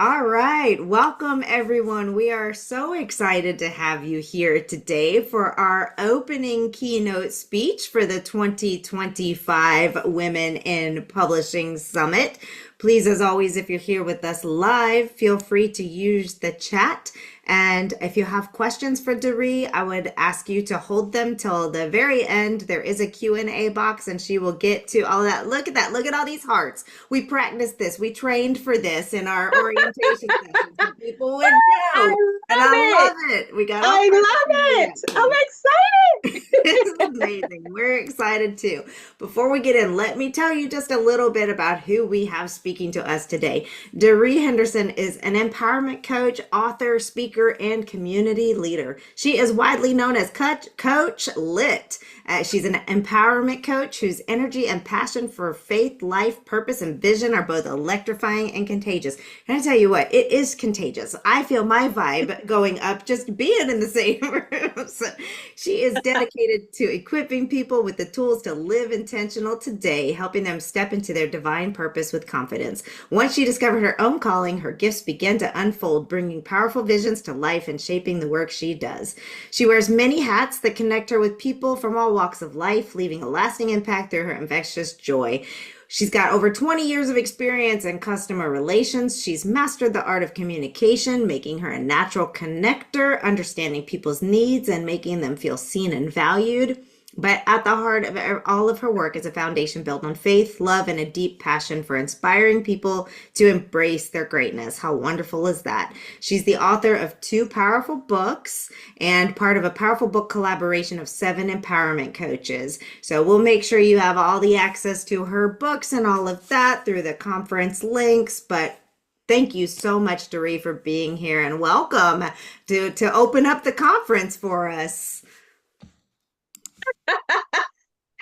All right. Welcome, everyone. We are so excited to have you here today for our opening keynote speech for the 2025 Women in Publishing Summit. Please, as always, if you're here with us live, feel free to use the chat. And if you have questions for Deraee, I would ask you to hold them till the very end. There is a Q&A box and she will get to all that. Look at that. Look at all these hearts. We practiced this. We trained for this in our orientation sessions so people would I know. And love I it. love it. We got all I kinds of love it. I'm reactions. excited. It's amazing. We're excited too. Before we get in, let me tell you just a little bit about who we have speaking to us today. Deraee Henderson is an empowerment coach, author, speaker, and community leader. She is widely known as Coach Lit. She's an empowerment coach whose energy and passion for faith, life, purpose, and vision are both electrifying and contagious. And I tell you what, it is contagious. I feel my vibe going up just being in the same room. So she is dedicated to equipping people with the tools to live intentional today, helping them step into their divine purpose with confidence. Once she discovered her own calling, her gifts began to unfold, bringing powerful visions to life and shaping the work she does. She wears many hats that connect her with people from all walks of life, leaving a lasting impact through her infectious joy. She's got over 20 years of experience in customer relations. She's mastered the art of communication, making her a natural connector, understanding people's needs and making them feel seen and valued. But at the heart of all of her work is a foundation built on faith, love, and a deep passion for inspiring people to embrace their greatness. How wonderful is that? She's the author of 2 powerful books and part of a powerful book collaboration of 7 empowerment coaches. So we'll make sure you have all the access to her books and all of that through the conference links. But thank you so much, Deraee, for being here and welcome to open up the conference for us.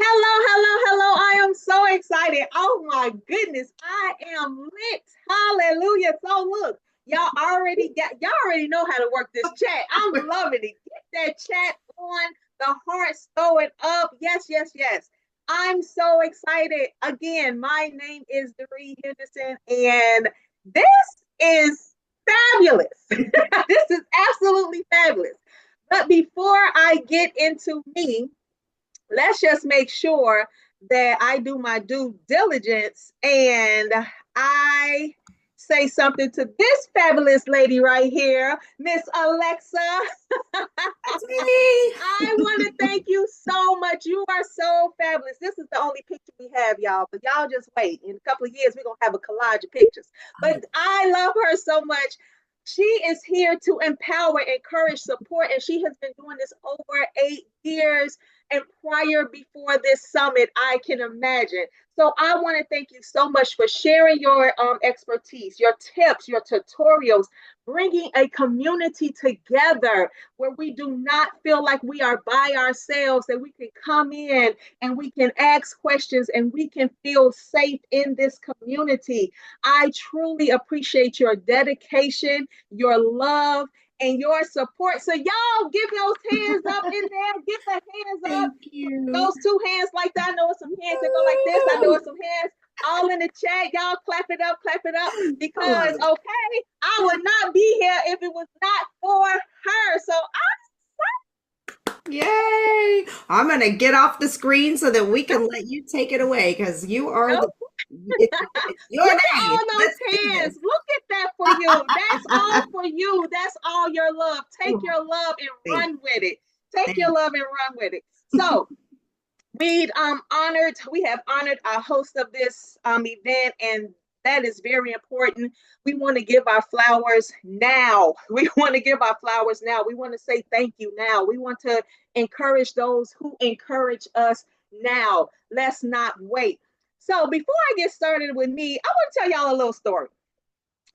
Hello. I am so excited. Oh my goodness. I am lit. Hallelujah. So look, y'all already know how to work this chat. I'm loving it. Get that chat on. The hearts, throw it up. Yes. I'm so excited. Again, my name is Deraee Henderson, and this is fabulous. This is absolutely fabulous. But before I get into me, let's just make sure that I do my due diligence and I say something to this fabulous lady right here, Miss Alexa. That's me. I want to thank you so much. You are so fabulous. This is the only picture we have, y'all, but y'all just wait. In a couple of years, we're going to have a collage of pictures. But I love her so much. She is here to empower, encourage, support, and she has been doing this over 8 years and prior before this summit, I can imagine. So I want to thank you so much for sharing your expertise, your tips, your tutorials, bringing a community together where we do not feel like we are by ourselves, that we can come in and we can ask questions and we can feel safe in this community. I truly appreciate your dedication, your love, and your support. So y'all give those hands up in there. Get the hands up. Thank you. Those 2 hands like that. I know it's some hands that go like this. I know it's some hands all in the chat. Y'all clap it up because okay, I would not be here if it was not for her. So Yay! I'm gonna get off the screen so that we can let you take it away because you are no, it's your look at day. all Let's those do hands. this. Look at that for you. That's all for you. That's all your love. Take Oh, your love and thank, run with it. Take your thank. love and run with it. So we have honored our host of this event, and that is very important. We want to give our flowers now. We want to give our flowers now. We want to say thank you now. We want to encourage those who encourage us now. Let's not wait. So before I get started with me, I want to tell y'all a little story.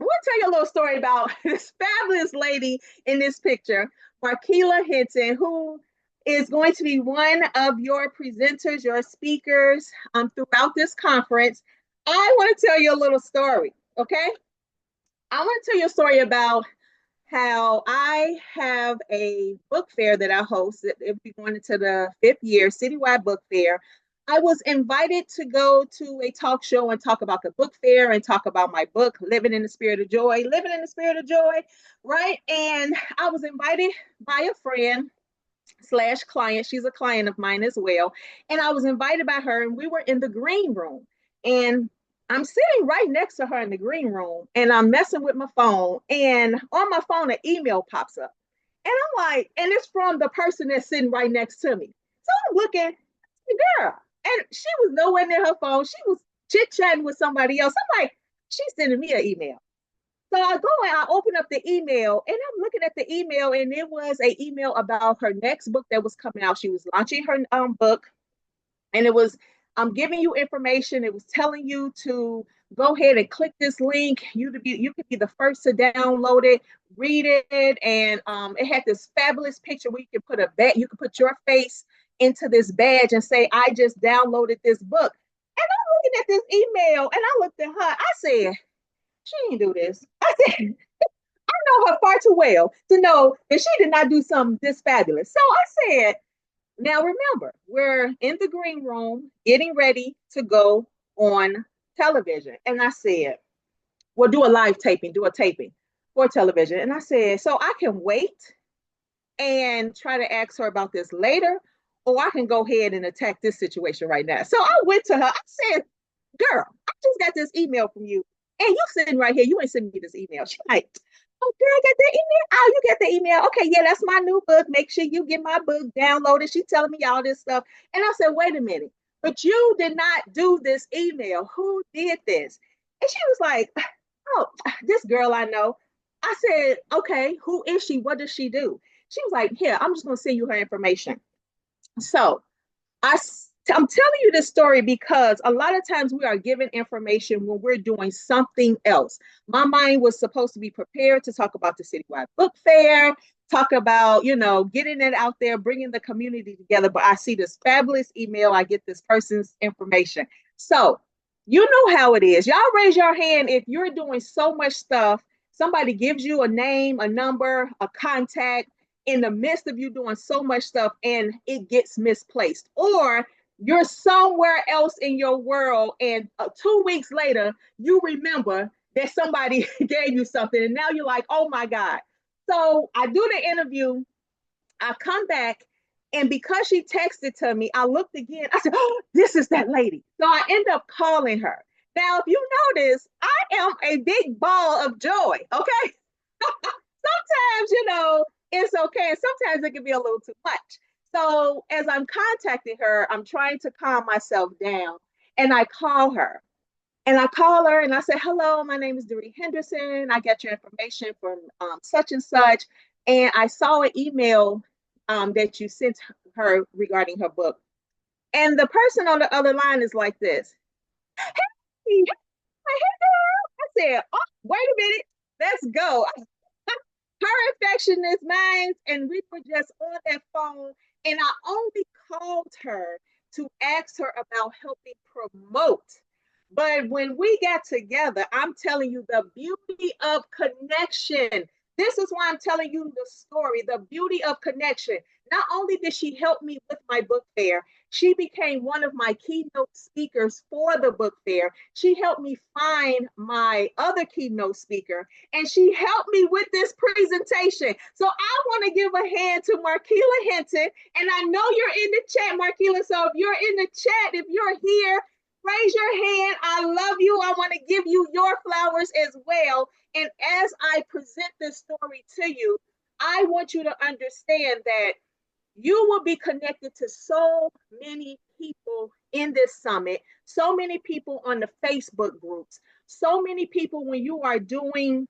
I want to tell you a little story about this fabulous lady in this picture, Marquila Hinton, who is going to be one of your presenters, your speakers throughout this conference. I want to tell you a little story, okay? I want to tell you a story about how I have a book fair that I host. It'll be going into the 5th year, citywide book fair. I was invited to go to a talk show and talk about the book fair and talk about my book, Living in the Spirit of Joy, Living in the Spirit of Joy, right? And I was invited by a friend slash client. She's a client of mine as well. And I was invited by her, and we were in the green room. And I'm sitting right next to her in the green room, and I'm messing with my phone. And on my phone, an email pops up. And I'm like, and it's from the person that's sitting right next to me. So I'm looking, girl, and she was nowhere near her phone. She was chit chatting with somebody else. I'm like, she's sending me an email. So I go and I open up the email, and I'm looking at the email, and it was an email about her next book that was coming out. She was launching her book, and it was, I'm giving you information. It was telling you to go ahead and click this link. You could be the first to download it, read it, and it had this fabulous picture where you can put a badge. You can put your face into this badge and say, "I just downloaded this book." And I'm looking at this email, and I looked at her. I said, "She didn't do this." I said, "I know her far too well to know that she did not do something this fabulous." So I said, now remember, we're in the green room getting ready to go on television. And I said, well, do a taping for television. And I said, so I can wait and try to ask her about this later, or I can go ahead and attack this situation right now. So I went to her. I said, girl, I just got this email from you. And you sitting right here. You ain't sending me this email. She's like, oh, girl, I got that email. Oh, you got the email. Okay, yeah, that's my new book. Make sure you get my book downloaded. She's telling me all this stuff. And I said, wait a minute. But you did not do this email. Who did this? And she was like, oh, this girl I know. I said, okay, who is she? What does she do? She was like, here, I'm just going to send you her information. So I'm telling you this story because a lot of times we are given information when we're doing something else. My mind was supposed to be prepared to talk about the citywide book fair, talk about, getting it out there, bringing the community together. But I see this fabulous email. I get this person's information. So you know how it is. Y'all raise your hand if you're doing so much stuff. Somebody gives you a name, a number, a contact in the midst of you doing so much stuff and it gets misplaced, or you're somewhere else in your world and 2 weeks later you remember that somebody gave you something and now you're like, oh my God. So I do the interview, I come back, and because she texted to me, I looked again. I said, oh, this is that lady. So I end up calling her. Now if you notice, I am a big ball of joy. Okay. Sometimes, it's okay, and sometimes it can be a little too much. So as I'm contacting her, I'm trying to calm myself down, and I call her. And I call her and I say, hello, my name is Deraee Henderson. I got your information from such and such. And I saw an email that you sent her regarding her book. And the person on the other line is like this. Hey, I said, oh, wait a minute. Let's go. Her affection is mine, and we were just on that phone, and I only called her to ask her about helping promote. But when we got together, I'm telling you the beauty of connection. This is why I'm telling you the story, the beauty of connection. Not only did she help me with my book fair, she became one of my keynote speakers for the book fair. She helped me find my other keynote speaker, and she helped me with this presentation. So I want to give a hand to Marquila Hinton, and I know you're in the chat, Marquila. So if you're in the chat, if you're here, raise your hand. I love you. I want to give you your flowers as well. And as I present this story to you, I want you to understand that you will be connected to so many people in this summit, so many people on the Facebook groups, so many people when you are doing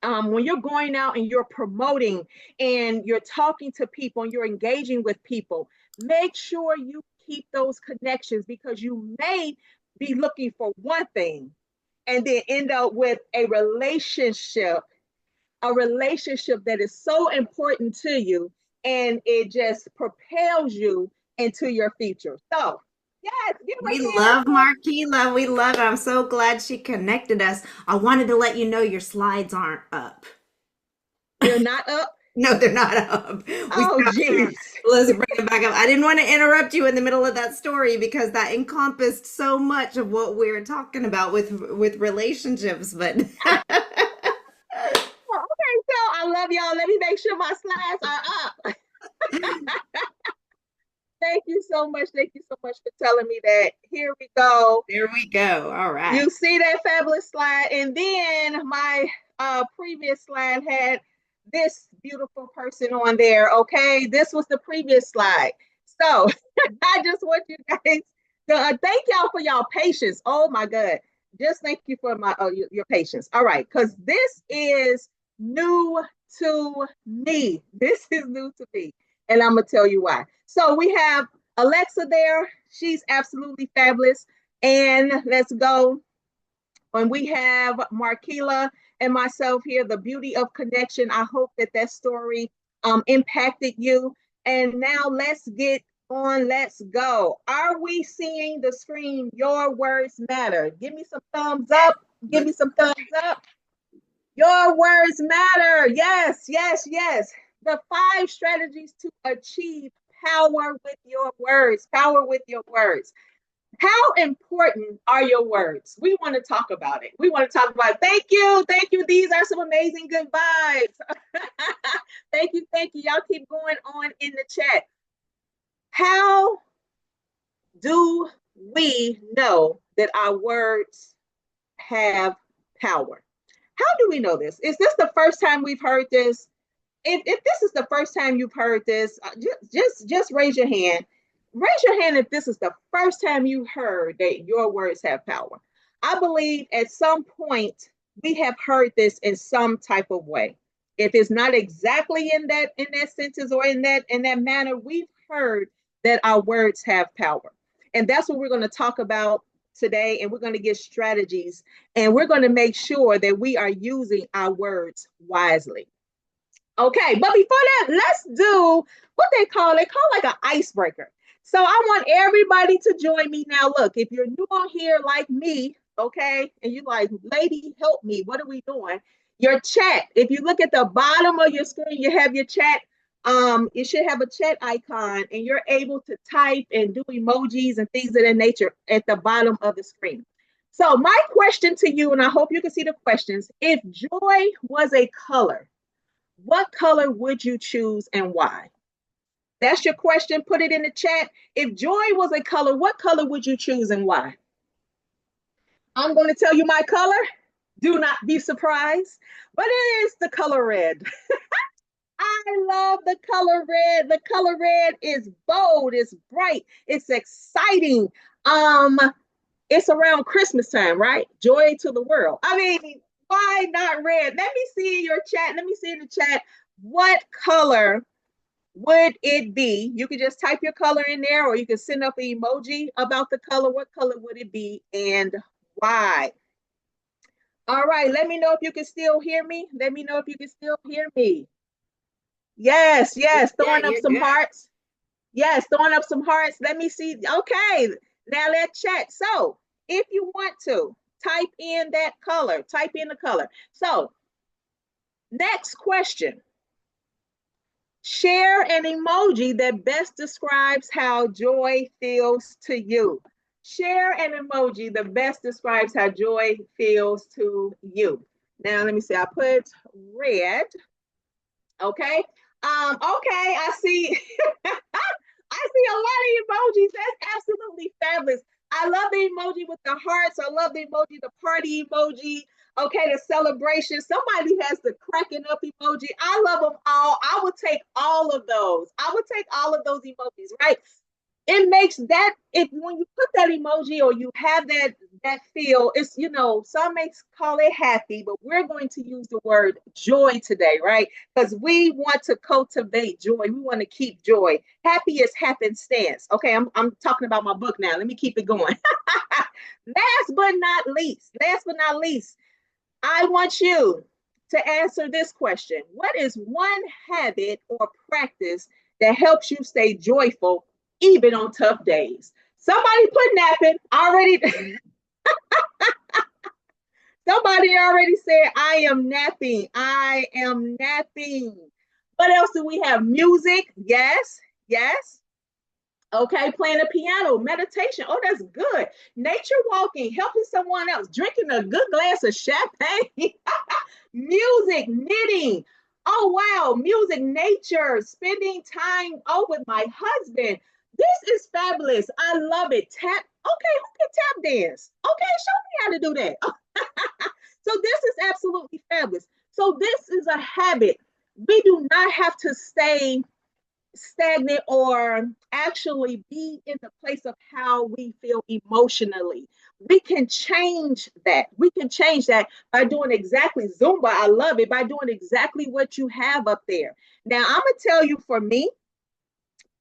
when you're going out and you're promoting and you're talking to people and you're engaging with people, make sure you keep those connections, because you may be looking for one thing and then end up with a relationship that is so important to you, and it just propels you into your future. So, yes, give a We hand. love Marquila. We love it. I'm so glad she connected us. I wanted to let you know your slides aren't up. They're not up. No, they're not up. We Oh, stopped there. geez. Let's bring it back up. I didn't want to interrupt you in the middle of that story because that encompassed so much of what we're talking about with relationships. But Okay, so I love y'all. Let me make sure my slides are up. Thank you so much. Thank you so much for telling me that. Here we go. there we go. All right. You see that fabulous slide. And then my previous slide had this beautiful person on there. Okay. This was the previous slide. So I just want you guys to thank y'all for y'all patience. Oh my God. Just thank you for your patience. All right. Because this is new to me. This is new to me. And I'm going to tell you why. So we have Alexa there. She's absolutely fabulous. And let's go. And we have Markila and myself here, the beauty of connection. I hope that that story impacted you. And now let's get on. Let's go. Are we seeing the screen? Your words matter. Give me some thumbs up. Give me some thumbs up. Your words matter. Yes, yes, yes. The 5 strategies to achieve power with your words. Power with your words. How important are your words? We want to talk about it. We want to talk about it. Thank you. Thank you. These are some amazing good vibes. Thank you. Thank you. Y'all keep going on in the chat. How do we know that our words have power? How do we know this? Is this the first time we've heard this? If this is the first time you've heard this, just raise your hand. Raise your hand if this is the first time you heard that your words have power. I believe at some point we have heard this in some type of way. If it's not exactly in that sentence or in that manner, we've heard that our words have power. And that's what we're going to talk about today. And we're going to get strategies and we're going to make sure that we are using our words wisely. Okay, but before that, let's do what they call like an icebreaker. So I want everybody to join me now. Look, if you're new on here like me, okay, and you like, lady, help me. What are we doing? Your chat. If you look at the bottom of your screen, you have your chat. You should have a chat icon, and you're able to type and do emojis and things of that nature at the bottom of the screen. So my question to you, and I hope you can see the questions: if joy was a color, what color would you choose and why? That's your question. Put it in the chat. If joy was a color, what color would you choose and why? I'm going to tell you my color. Do not be surprised, but it is the color red. I love the color red. The color red is bold, it's bright, it's exciting. Um, it's around Christmas time, right? Joy to the world. I mean, why not red? Let me see in your chat. Let me see in the chat. What color would it be? You could just type your color in there, or you can send up an emoji about the color. What color would it be and why? All right, let me know if you can still hear me. Let me know if you can still hear me. Yes, yes, Yeah, throwing up you're some good. hearts. Yes, throwing up some hearts. Let me see. Okay, now let's chat. So if you want to, type in that color. Type in the color. So next question. Share an emoji that best describes how joy feels to you. Share an emoji that best describes how joy feels to you. Now let me see. I put red. Okay. Okay, I see. I see a lot of emojis. That's absolutely fabulous. I love the emoji with the hearts. I love the emoji, the party emoji. Okay, the celebration. Somebody has the cracking up emoji. I love them all. I would take all of those. I would take all of those emojis, right? It makes that, if when you put that emoji or you have that feel, it's, some may call it happy, but we're going to use the word joy today, right? Because we want to cultivate joy. We want to keep joy. Happy is happenstance. Okay, I'm talking about my book now. Let me keep it going. Last but not least, I want you to answer this question. What is one habit or practice that helps you stay joyful even on tough days? Somebody put napping already. Somebody already said, I am napping. I am napping. What else do we have? Music. Yes, yes. Okay, playing the piano, meditation. Oh, that's good. Nature walking, helping someone else, drinking a good glass of champagne. Music, knitting. Oh, wow. Music, nature, spending time with my husband. This is fabulous. I love it. Tap. Okay, who can tap dance? Okay, show me how to do that. So this is absolutely fabulous. So this is a habit. We do not have to stay stagnant or actually be in the place of how we feel emotionally. We can change that. We can change that by doing exactly Zumba. I love it. By doing exactly what you have up there. Now, I'm going to tell you for me,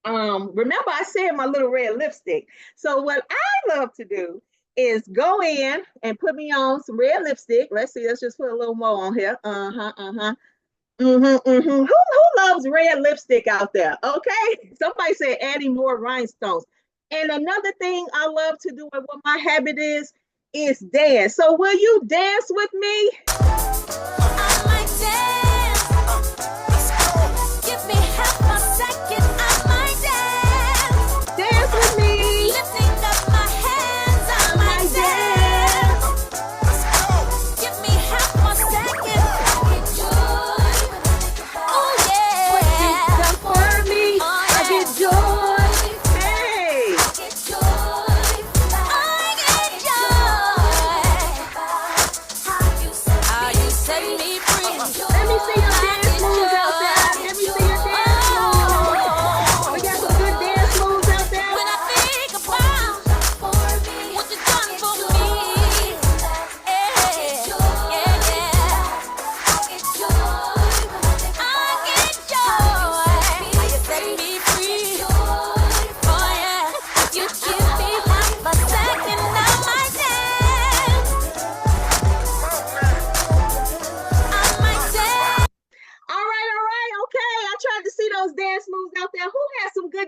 remember I said my little red lipstick. So what I love to do is go in and put me on some red lipstick. Let's see, let's just put a little more on here. Uh-huh, uh-huh. Who loves red lipstick out there? Okay. Somebody said adding more rhinestones. And another thing I love to do and what my habit is dance. So will you dance with me? I might dance. Give me half a second. I might dance. Dance with me. Lifting up my hands. I might dance. Give me half a second.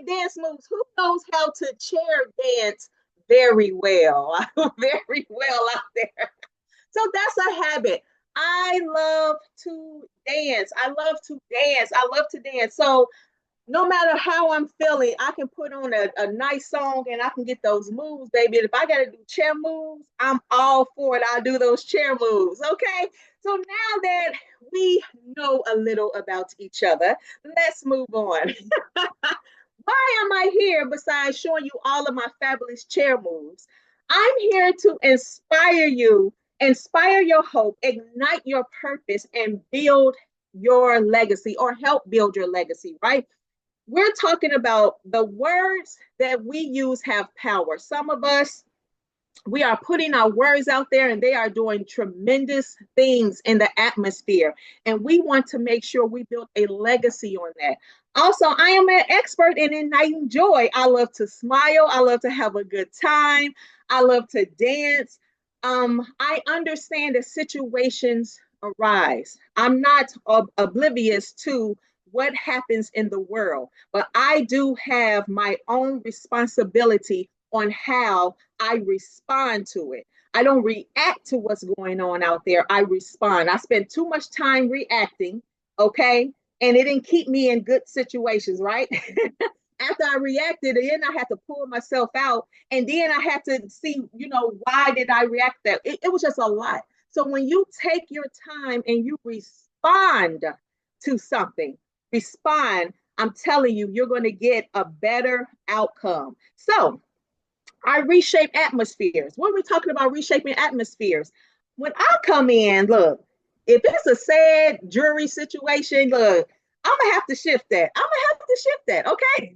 Dance moves. Who knows how to chair dance very well? Very well out there. So that's a habit. I love to dance. I love to dance. I love to dance. So no matter how I'm feeling, I can put on a nice song and I can get those moves, baby. And if I got to do chair moves, I'm all for it. I'll do those chair moves. Okay. So now that we know a little about each other, let's move on. Why am I here besides showing you all of my fabulous chair moves? I'm here to inspire you, inspire your hope, ignite your purpose, and build your legacy or help build your legacy, right? We're talking about the words that we use have power. Some of us, we are putting our words out there and they are doing tremendous things in the atmosphere. And we want to make sure we build a legacy on that. Also, I am an expert in igniting joy. I love to smile. I love to have a good time. I love to dance. I understand that situations arise. I'm not oblivious to what happens in the world, but I do have my own responsibility on how I respond to it. I don't react to what's going on out there. I respond. I spend too much time reacting, okay? And it didn't keep me in good situations, right? After I reacted, then I had to pull myself out. And then I had to see, why did I react that? It was just a lot. So when you take your time and you respond to something, I'm telling you, you're going to get a better outcome. So I reshape atmospheres. What are we talking about reshaping atmospheres? When I come in, look, if it's a sad jury situation, look, I'm gonna have to shift that. Okay?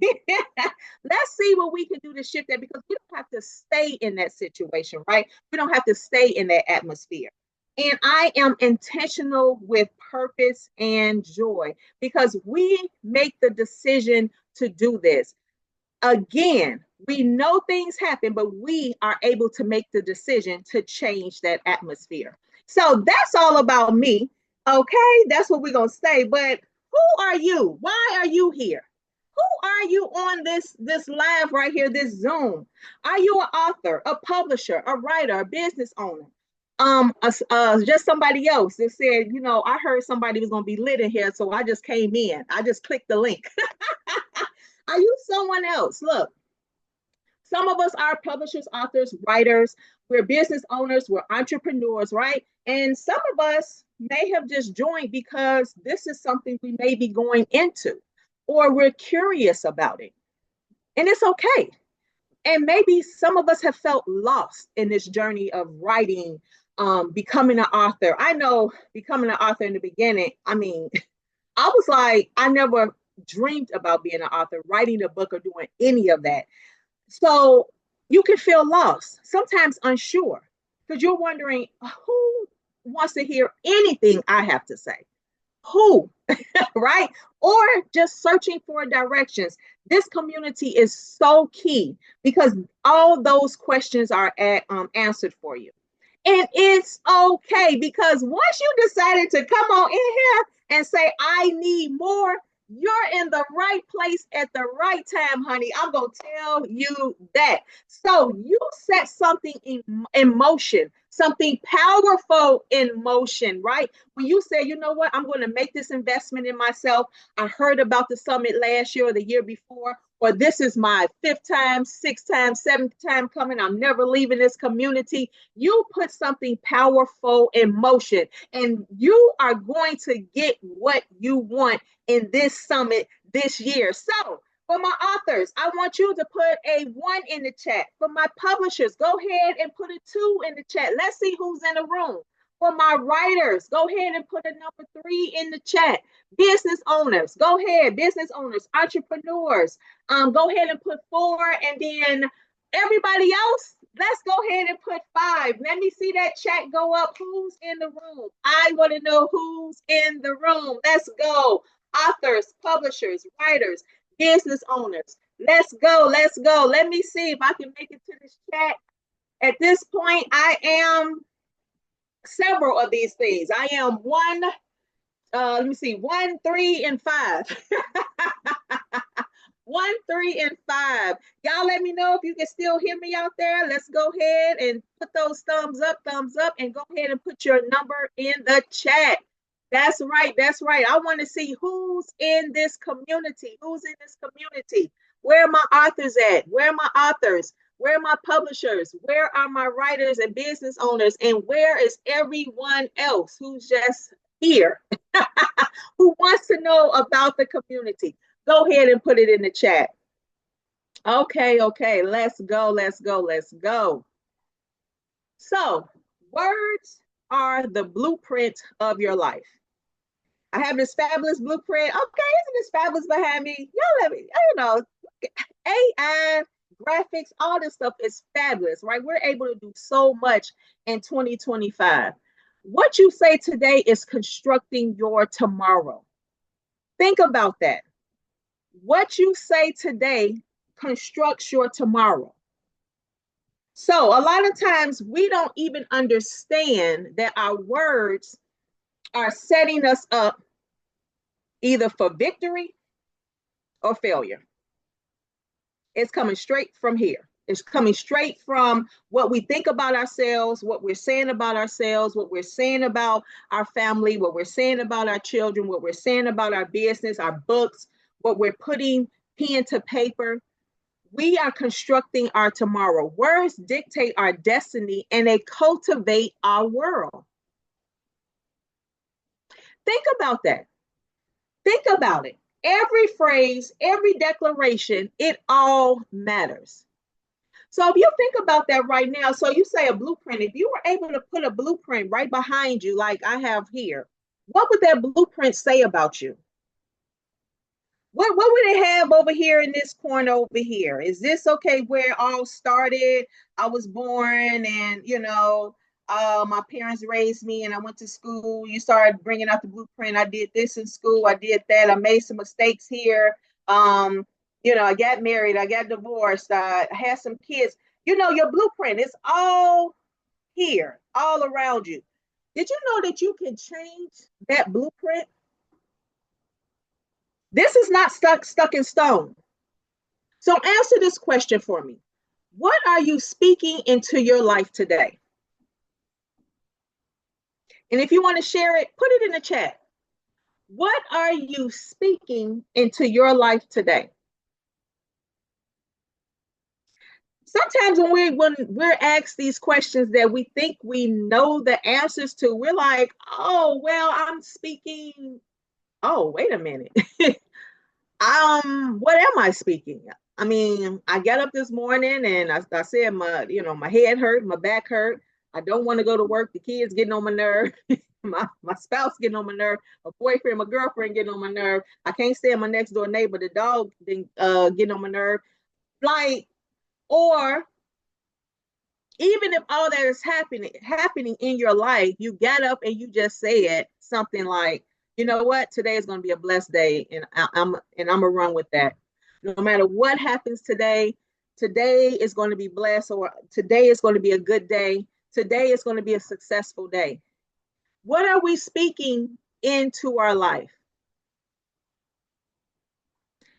Let's see what we can do to shift that because we don't have to stay in that situation, right? We don't have to stay in that atmosphere. And I am intentional with purpose and joy because we make the decision to do this. Again, we know things happen, but we are able to make the decision to change that atmosphere. So that's all about me. Okay, that's what we're going to say. But who are you? Why are you here? Who are you on this live right here, this Zoom? Are you an author, a publisher, a writer, a business owner? just somebody else that said, I heard somebody was going to be lit in here, so I just came in. I just clicked the link. Are you someone else? Look, some of us are publishers, authors, writers. We're business owners. We're entrepreneurs, right? And some of us may have just joined because this is something we may be going into, or we're curious about it. And it's okay. And maybe some of us have felt lost in this journey of writing, becoming an author. I know becoming an author in the beginning, I mean, I was like, I never dreamed about being an author, writing a book, or doing any of that. So you can feel lost, sometimes unsure, because you're wondering who wants to hear anything I have to say? Who? Right? Or just searching for directions. This community is so key because all those questions are answered for you. And it's okay because once you decided to come on in here and say, I need more, you're in the right place at the right time, honey. I'm going to tell you that. So you set something in motion, something powerful in motion, right? When you say, you know what, I'm going to make this investment in myself. I heard about the summit last year or the year before, or this is my 5th time, 6th time, 7th time coming. I'm never leaving this community. You put something powerful in motion, and you are going to get what you want in this summit this year. So, for my authors, I want you to put a 1 in the chat. For my publishers, go ahead and put a 2 in the chat. Let's see who's in the room. For my writers, go ahead and put a number 3 in the chat. Business owners, go ahead. Business owners, entrepreneurs, go ahead and put 4. And then everybody else, let's go ahead and put 5. Let me see that chat go up. Who's in the room? I want to know who's in the room. Let's go. Authors, publishers, writers, business owners. Let's go. Let's go. Let me see if I can make it to this chat. At this point, I am several of these things. I am one, let me see, 1, 3, and 5. 1, 3, and 5. Y'all let me know if you can still hear me out there. Let's go ahead and put those thumbs up, and go ahead and put your number in the chat. That's right. That's right. I want to see who's in this community. Who's in this community? Where are my authors at? Where are my authors? Where are my publishers? Where are my writers and business owners? And where is everyone else who's just here who wants to know about the community? Go ahead and put it in the chat. Okay, okay. Let's go. Let's go. Let's go. So, words are the blueprint of your life. I have this fabulous blueprint. Okay, isn't this fabulous behind me? Y'all let me, AI, graphics, all this stuff is fabulous, right? We're able to do so much in 2025. What you say today is constructing your tomorrow. Think about that. What you say today constructs your tomorrow. So a lot of times we don't even understand that our words are setting us up either for victory or failure. It's coming straight from here. It's coming straight from what we think about ourselves, what we're saying about ourselves, what we're saying about our family, what we're saying about our children, what we're saying about our business, our books, what we're putting pen to paper. We are constructing our tomorrow. Words dictate our destiny and they cultivate our world. Think about that. Think about it. Every phrase, every declaration, it all matters. So if you think about that right now, so you say a blueprint, if you were able to put a blueprint right behind you, like I have here, what would that blueprint say about you? What would it have over here in this corner over here? Is this okay where it all started? I was born and, my parents raised me and I went to school. You started bringing out the blueprint. I did this in school. I did that. I made some mistakes here. I got married. I got divorced. I had some kids. Your blueprint is all here, all around you. Did you know that you can change that blueprint? This is not stuck in stone. So answer this question for me. What are you speaking into your life today? And if you want to share it, put it in the chat. What are you speaking into your life today? Sometimes when we're asked these questions that we think we know the answers to, we're like, oh, well, I'm speaking. Oh, wait a minute. What am I speaking? I mean, I got up this morning and I said my head hurt, my back hurt. I don't want to go to work. The kids getting on my nerve. my spouse getting on my nerve. My boyfriend, my girlfriend getting on my nerve. I can't stand my next door neighbor. The dog getting on my nerve. Like, or even if all that is happening in your life, you got up and you just said something like, you know what, today is going to be a blessed day, and I'm gonna run with that. No matter what happens today, today is going to be blessed, or today is going to be a good day. Today is going to be a successful day. What are we speaking into our life?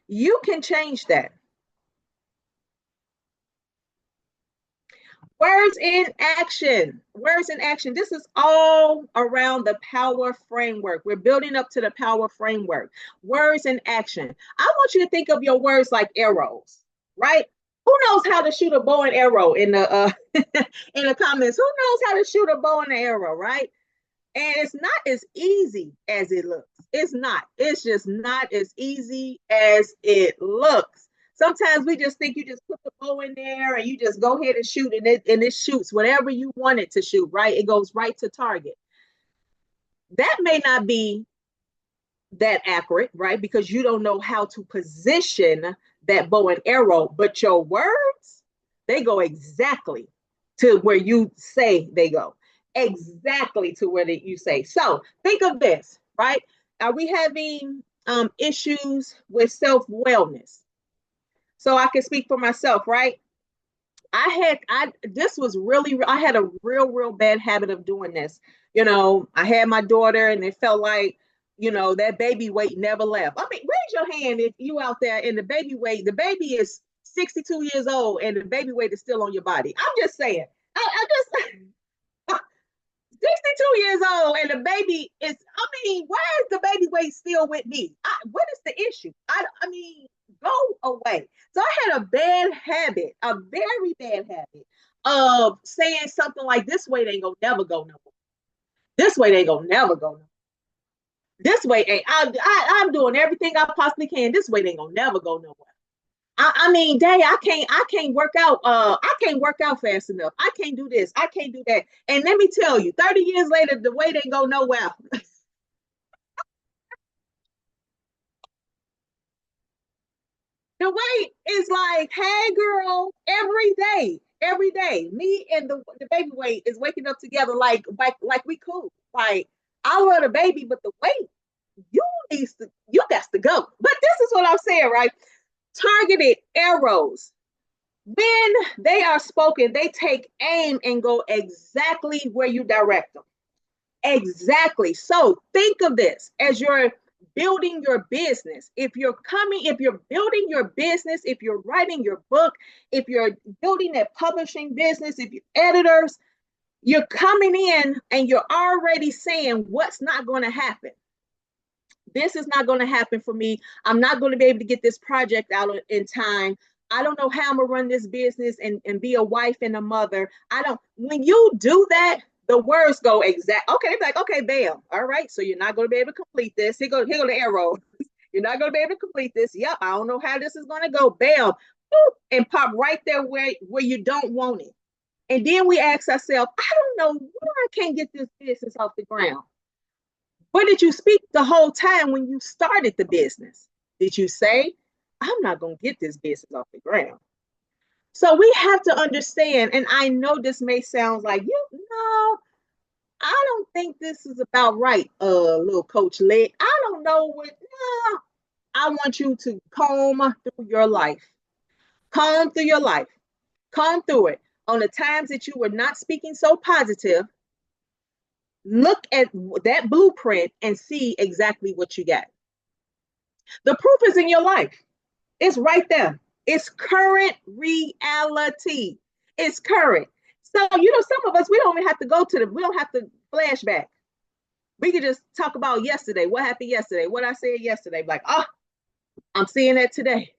You can change that. Words in action. Words in action. This is all around the power framework. We're building up to the power framework. Words in action. I want you to think of your words like arrows, right? Who knows how to shoot a bow and arrow in the in the comments? Who knows how to shoot a bow and arrow, right? And it's not as easy as it looks. It's not. It's just not as easy as it looks. Sometimes we just think you just put the bow in there and you just go ahead and shoot, and it shoots whatever you want it to shoot, right? It goes right to target. That may not be that accurate, right? Because you don't know how to position that bow and arrow, but your words, they go exactly to where you say they go. Exactly to where you say. So think of this, right? Are we having issues with self-wellness? So I can speak for myself, right? This was really, I had a real bad habit of doing this. I had my daughter and it felt like, that baby weight never left. I mean, raise your hand if you out there and the baby is 62 years old and the baby weight is still on your body. I'm just saying. I just 62 years old and the baby is, I mean, why is the baby weight still with me? What is the issue? I mean, go away. So I had a bad habit, a very bad habit of saying something like, this weight ain't gonna never go nowhere. This weight ain't gonna never go nowhere. This weight ain't, I'm doing everything I possibly can. This weight ain't gonna never go nowhere. I mean, Day, I can't work out. I can't work out fast enough. I can't do this. I can't do that. And let me tell you, 30 years later, the weight ain't go nowhere. The weight is like, hey, girl, every day. Me and the baby weight is waking up together like we cool. Like, I love the baby, but the weight, you got to go. But this is what I'm saying, right? Targeted arrows, when they are spoken, they take aim and go exactly where you direct them. Exactly. So think of this as you're building your business. If you're building your business, if you're writing your book, if you're building that publishing business, if you're editors, you're coming in and you're already saying what's not going to happen. This is not going to happen for me. I'm not going to be able to get this project out in time. I don't know how I'm gonna run this business and be a wife and a mother. When you do that, the words go exact. Okay, they're like, okay, bam. All right, so you're not gonna be able to complete this. Here go the arrow. You're not gonna be able to complete this. Yep, I don't know how this is gonna go. Bam, boop, and pop right there where you don't want it. And then we ask ourselves, I don't know why I can't get this business off the ground. What did you speak the whole time when you started the business? Did you say, I'm not going to get this business off the ground? So we have to understand, and I know this may sound like, I don't think this is about right, little Coach Leg. I don't know what, I want you to comb through your life. Comb through your life. Comb through it. On the times that you were not speaking so positive, look at that blueprint and see exactly what you got. The proof is in your life. It's right there. It's current reality. It's current. So, some of us, we don't even have to we don't have to flashback. We could just talk about yesterday, what happened yesterday, what I said yesterday. Like, oh, I'm seeing that today.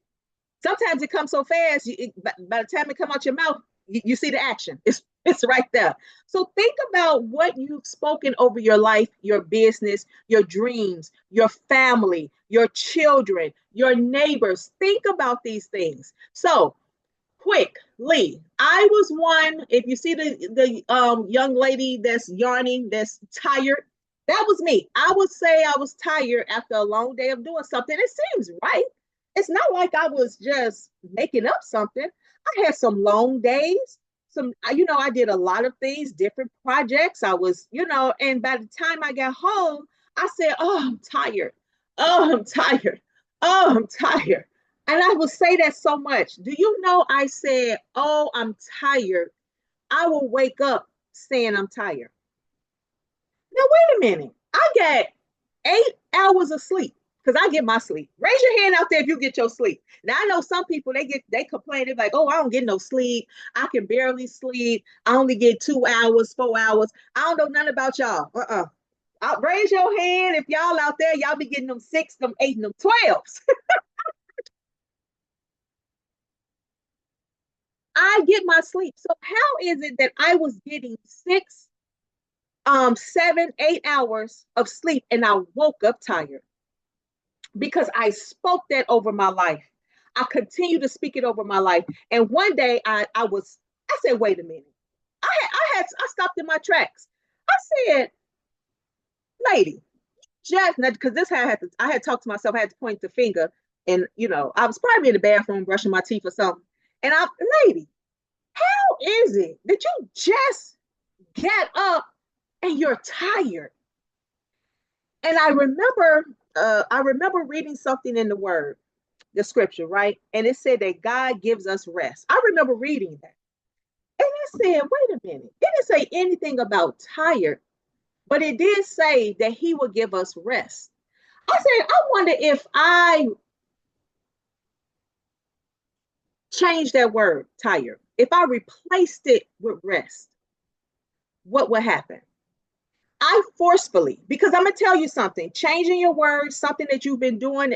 Sometimes it comes so fast, by the time it comes out your mouth, you see the action. It's right there. So think about what you've spoken over your life, your business, your dreams, your family, your children, your neighbors. Think about these things. So quickly, I was one. If you see the young lady that's yarning, that's tired, that was me. I would say I was tired after a long day of doing something. It seems right. It's not like I was just making up something. I had some long days. I did a lot of things, different projects. I was, and by the time I got home, I said, "Oh, I'm tired. Oh, I'm tired. Oh, I'm tired." And I will say that so much. Do you know I said, "Oh, I'm tired." I will wake up saying I'm tired. Now, wait a minute. I got 8 hours of sleep because I get my sleep. Raise your hand out there if you get your sleep. Now, I know some people, they complain. They're like, "Oh, I don't get no sleep. I can barely sleep. I only get 2 hours, 4 hours." I don't know nothing about y'all. Raise your hand if y'all out there, y'all be getting them 6, them 8, and them 12s. I get my sleep. So how is it that I was getting 6, 7, 8 hours of sleep and I woke up tired? Because I spoke that over my life. I continue to speak it over my life. And one day I said, wait a minute. I stopped in my tracks. I said, lady, just because this I had talked to myself, I had to point the finger, and I was probably in the bathroom brushing my teeth or something. And lady, how is it that you just get up and you're tired? And I remember reading something in the scripture, right? And it said that God gives us rest. I remember reading that. And I said, wait a minute. It didn't say anything about tired, but it did say that he will give us rest. I said, I wonder if I changed that word tired, if I replaced it with rest, what would happen? I forcefully, because I'm gonna tell you something, changing your words, something that you've been doing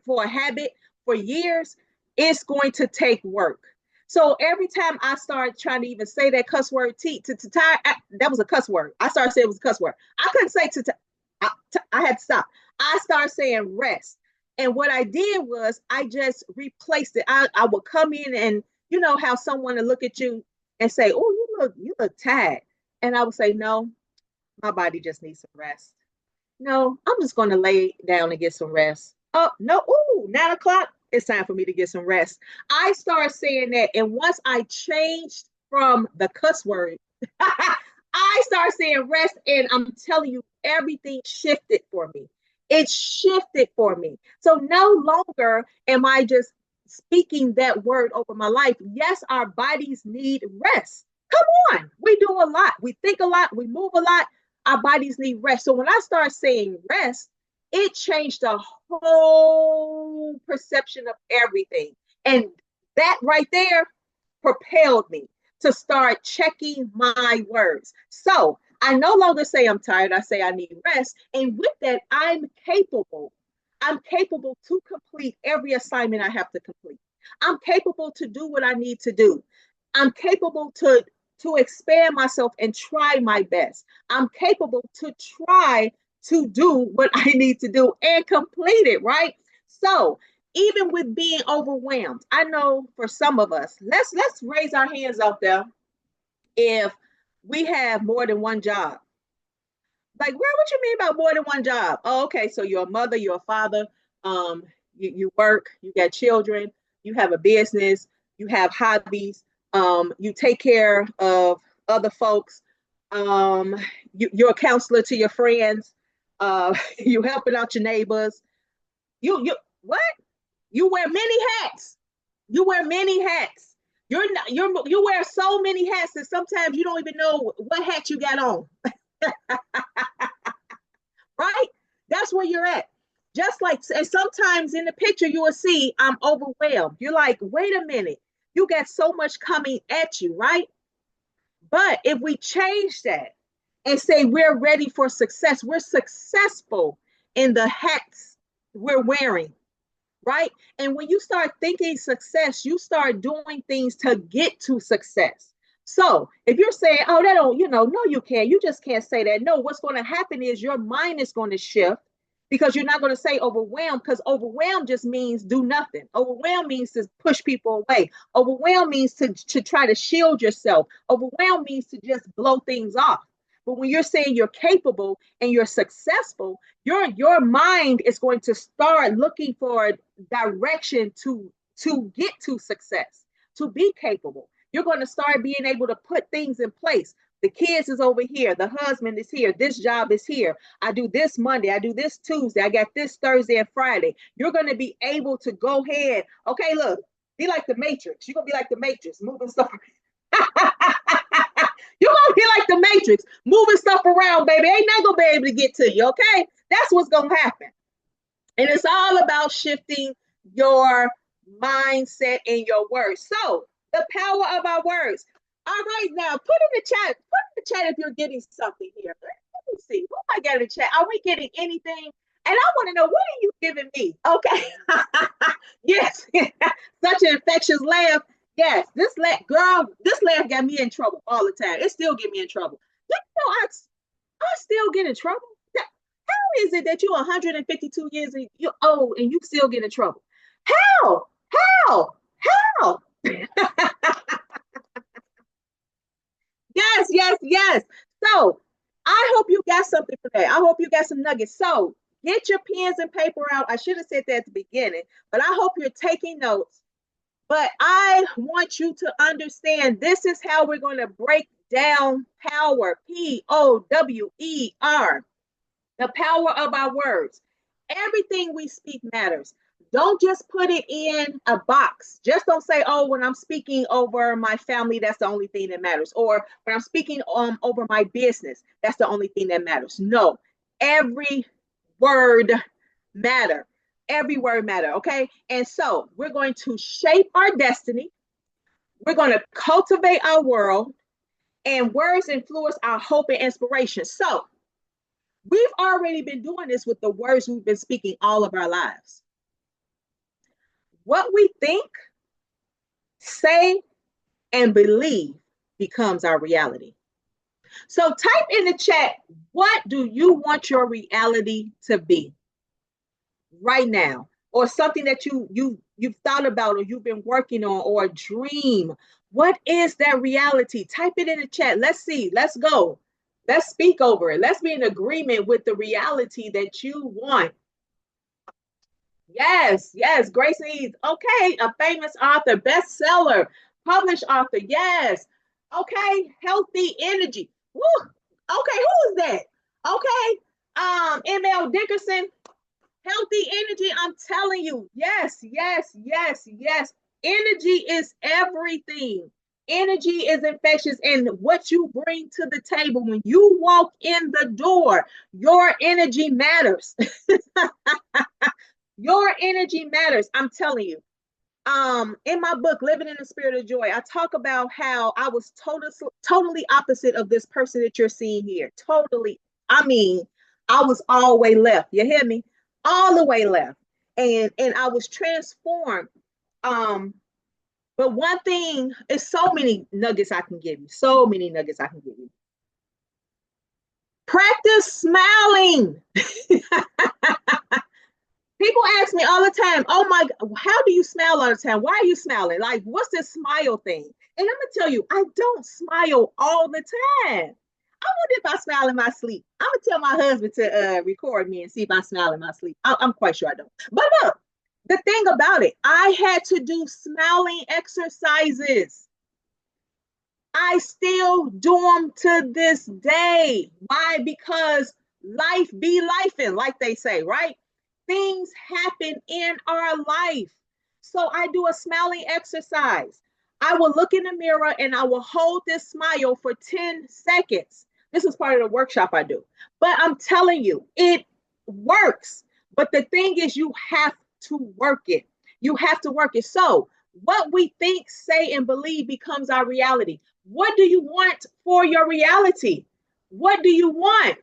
for a habit for years, it's going to take work. So every time I start trying to even say that cuss word, to tie, that was a cuss word. I started saying it was a cuss word. I couldn't say I had to stop. I started saying rest. And what I did was I just replaced it. I would come in and how someone would look at you and say, "Oh, you look tired." And I would say, "No, my body just needs some rest. No, I'm just going to lay down and get some rest. Oh, no, ooh, 9 o'clock. It's time for me to get some rest." I started saying that. And once I changed from the cuss word, I started saying rest. And I'm telling you, everything shifted for me. It shifted for me. So no longer am I just speaking that word over my life. Yes, our bodies need rest. Come on. We do a lot. We think a lot. We move a lot. Our bodies need rest. So when I start saying rest, it changed the whole perception of everything. And that right there propelled me to start checking my words. So I no longer say I'm tired. I say I need rest. And with that, I'm capable. I'm capable to complete every assignment I have to complete. I'm capable to do what I need to do. I'm capable to expand myself and try my best. I'm capable to try to do what I need to do and complete it, right? So, even with being overwhelmed, I know for some of us, let's raise our hands out there if we have more than one job. Like, girl, what you mean by more than one job? Oh, okay, so you're a mother, you're a father, you work, you got children, you have a business, you have hobbies, you take care of other folks, you're a counselor to your friends, you helping out your neighbors. You what? You wear many hats. You wear many hats. You wear so many hats that sometimes you don't even know what hat you got on. Right? That's where you're at. Just like, and sometimes in the picture you will see I'm overwhelmed. You're like, wait a minute, you got so much coming at you, right? But if we change that and say we're ready for success. We're successful in the hats we're wearing, right? And when you start thinking success, you start doing things to get to success. So if you're saying, oh, that don't, no, you can't. You just can't say that. No, what's going to happen is your mind is going to shift because you're not going to say overwhelmed, because overwhelmed just means do nothing. Overwhelmed means to push people away. Overwhelmed means to try to shield yourself. Overwhelmed means to just blow things off. But when you're saying you're capable and you're successful, your mind is going to start looking for direction to get to success, to be capable. You're going to start being able to put things in place. The kids is over here. The husband is here. This job is here. I do this Monday. I do this Tuesday. I got this Thursday and Friday. You're going to be able to go ahead. Okay, look, be like the Matrix. You're going to be like the Matrix, moving stuff. You're going to be like the Matrix, moving stuff around, baby. Ain't not going to be able to get to you, okay? That's what's going to happen. And it's all about shifting your mindset and your words. So the power of our words. All right, now put in the chat if you're getting something here. Let me see. What am I getting in the chat? Are we getting anything? And I want to know, what are you giving me? Okay. Yes. Such an infectious laugh. Yes, this laugh got me in trouble all the time. It still get me in trouble. I still get in trouble. How is it that you're 152 years old and you still get in trouble? How? Yes. So I hope you got something for that. I hope you got some nuggets. So get your pens and paper out. I should have said that at the beginning, but I hope you're taking notes. But I want you to understand this is how we're going to break down power, P.O.W.E.R, the power of our words. Everything we speak matters. Don't just put it in a box. Just don't say, oh, when I'm speaking over my family, that's the only thing that matters. Or when I'm speaking over my business, that's the only thing that matters. No, every word matters. Every word matter, okay? And so we're going to shape our destiny. We're going to cultivate our world, and words influence our hope and inspiration. So we've already been doing this with the words we've been speaking all of our lives. What we think, say, and believe becomes our reality. So type in the chat, what do you want your reality to be right now? Or something that you've thought about, or you've been working on, or a dream. What is that reality? Type it in the chat. Let's see. Let's go. Let's speak over it. Let's be in agreement with the reality that you want. Yes. Grace Eads. Okay. A famous author, bestseller, published author. Yes. Okay. Healthy energy. Woo. Okay. Who is that? Okay. M.L. Dickerson. Healthy energy. I'm telling you. Yes. Energy is everything. Energy is infectious, and what you bring to the table when you walk in the door, your energy matters. Your energy matters. I'm telling you. In my book, Living in the Spirit of Joy, I talk about how I was totally opposite of this person that you're seeing here. Totally. I mean, I was all the way left. You hear me? All the way left. And I was transformed. But one thing is, so many nuggets I can give you. So many nuggets I can give you. Practice smiling. People ask me all the time, oh my, how do you smile all the time? Why are you smiling? Like, what's this smile thing? And I'm going to tell you, I don't smile all the time. I wonder if I smile in my sleep. I'm going to tell my husband to record me and see if I smile in my sleep. I'm quite sure I don't. But look, the thing about it, I had to do smiling exercises. I still do them to this day. Why? Because life be lifing, like they say, right? Things happen in our life. So I do a smiling exercise. I will look in the mirror and I will hold this smile for 10 seconds. This is part of the workshop I do. But I'm telling you, it works. But the thing is, you have to work it. You have to work it. So what we think, say, and believe becomes our reality. What do you want for your reality? What do you want?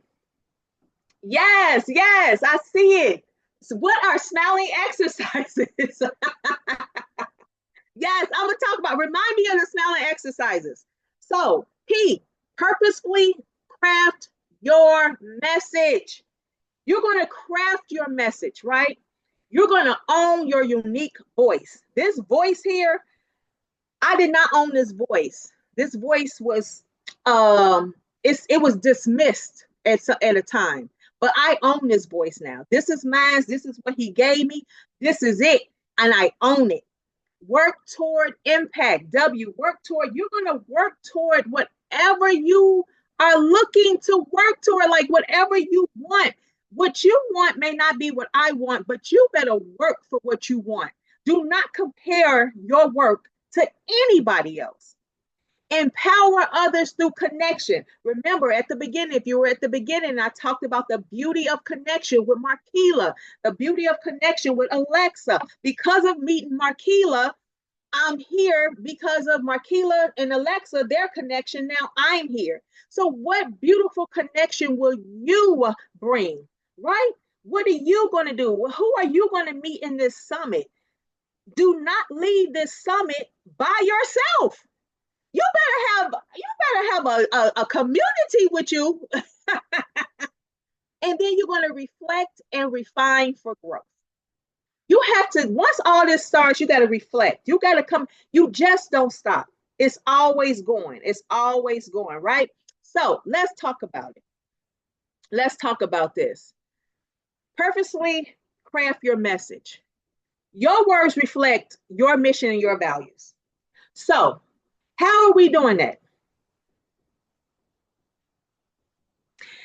Yes, yes, I see it. So what are smiling exercises? Yes, I'm gonna talk about. Remind me of the smiling exercises. So, P, purposefully craft your message. You're gonna craft your message, right? You're gonna own your unique voice. This voice here, I did not own this voice. This voice was it was dismissed at a time. But I own this voice now. This is mine. This is what he gave me. This is it. And I own it. Work toward impact. W, work toward, you're going to work toward whatever you are looking to work toward, like whatever you want. What you want may not be what I want, but you better work for what you want. Do not compare your work to anybody else. Empower others through connection. Remember at the beginning, if you were at the beginning, I talked about the beauty of connection with Marquila, the beauty of connection with Alexa. Because of meeting Marquila, I'm here because of Marquila and Alexa, their connection. Now I'm here. So what beautiful connection will you bring, right? What are you going to do? Who are you going to meet in this summit? Do not leave this summit by yourself. You better have a community with you. And then you're going to reflect and refine for growth. You have to, once all this starts, you got to reflect. You got to come, you just don't stop. It's always going. It's always going, right? So let's talk about it. Let's talk about this. Purposely craft your message. Your words reflect your mission and your values. So, how are we doing that?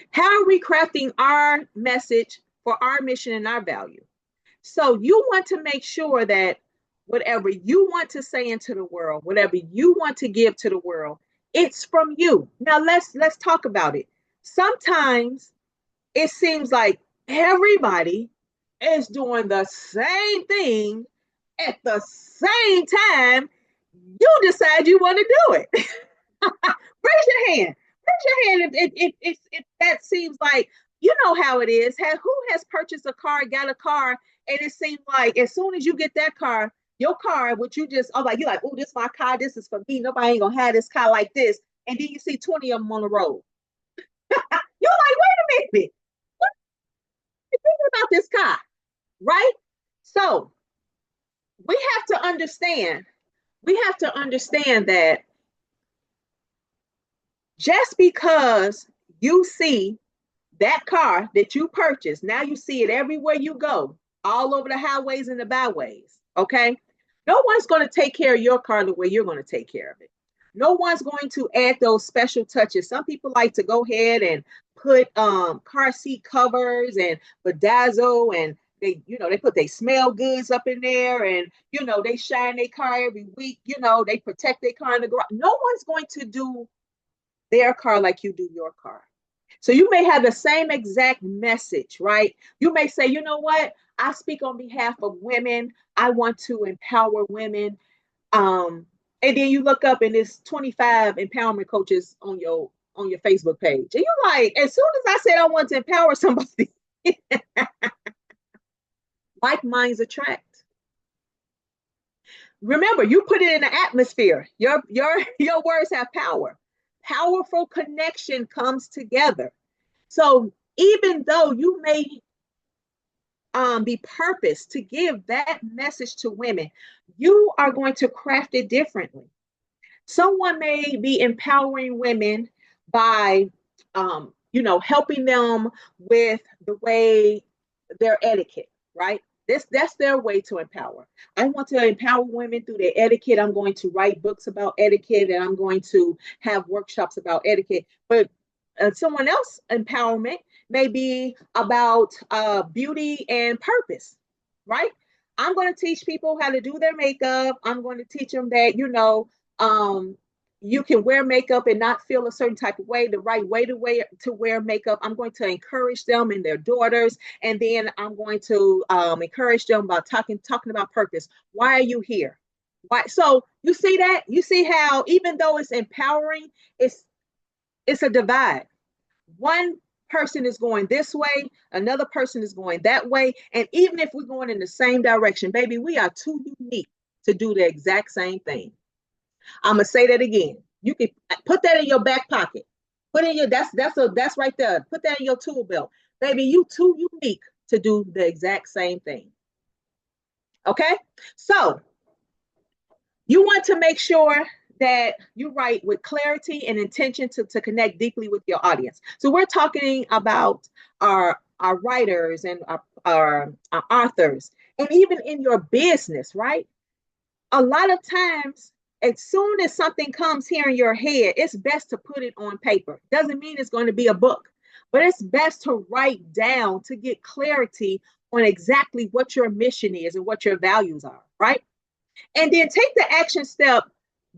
How are we crafting our message for our mission and our value? So you want to make sure that whatever you want to say into the world, whatever you want to give to the world, it's from you. Now let's talk about it. Sometimes it seems like everybody is doing the same thing at the same time. You decide you want to do it. Raise your hand. Raise your hand if that seems like, you know how it is. Who has purchased a car, got a car, and it seems like as soon as you get that car, your car, which you just, oh, like, you're like, oh, this is my car, this is for me. Nobody ain't gonna have this car like this. And then you see 20 of them on the road. You're like, wait a minute. What are you thinking about this car? Right? So we have to understand that just because you see that car that you purchased, now you see it everywhere you go, all over the highways and the byways, okay? No one's going to take care of your car the way you're going to take care of it. No one's going to add those special touches. Some people like to go ahead and put car seat covers and bedazzle, and they put their smell goods up in there, and they shine their car every week. They protect their car in the garage. No one's going to do their car like you do your car. So you may have the same exact message, right? You may say, you know what? I speak on behalf of women. I want to empower women. And then you look up and there's 25 empowerment coaches on your Facebook page. And you're like, as soon as I said I want to empower somebody, like minds attract. Remember, you put it in the atmosphere. Your words have power. Powerful connection comes together. So even though you may be purposed to give that message to women, you are going to craft it differently. Someone may be empowering women by, helping them with the way their etiquette, right? That's their way to empower. I want to empower women through their etiquette. I'm going to write books about etiquette, and I'm going to have workshops about etiquette. But someone else's empowerment may be about beauty and purpose, right? I'm going to teach people how to do their makeup. I'm going to teach them that, you can wear makeup and not feel a certain type of way, the right way to wear makeup. I'm going to encourage them and their daughters. And then I'm going to encourage them about talking about purpose. Why are you here? Why? So you see that? You see how even though it's empowering, it's a divide. One person is going this way, another person is going that way. And even if we're going in the same direction, baby, we are too unique to do the exact same thing. I'm gonna say that again. You can put that in your back pocket. Put in your that's right there. Put that in your tool belt. Baby, you too unique to do the exact same thing. Okay? So you want to make sure that you write with clarity and intention to connect deeply with your audience. So we're talking about our writers and our authors, and even in your business, right? A lot of times, as soon as something comes here in your head, it's best to put it on paper. Doesn't mean it's going to be a book, but it's best to write down to get clarity on exactly what your mission is and what your values are, right? And then take the action step,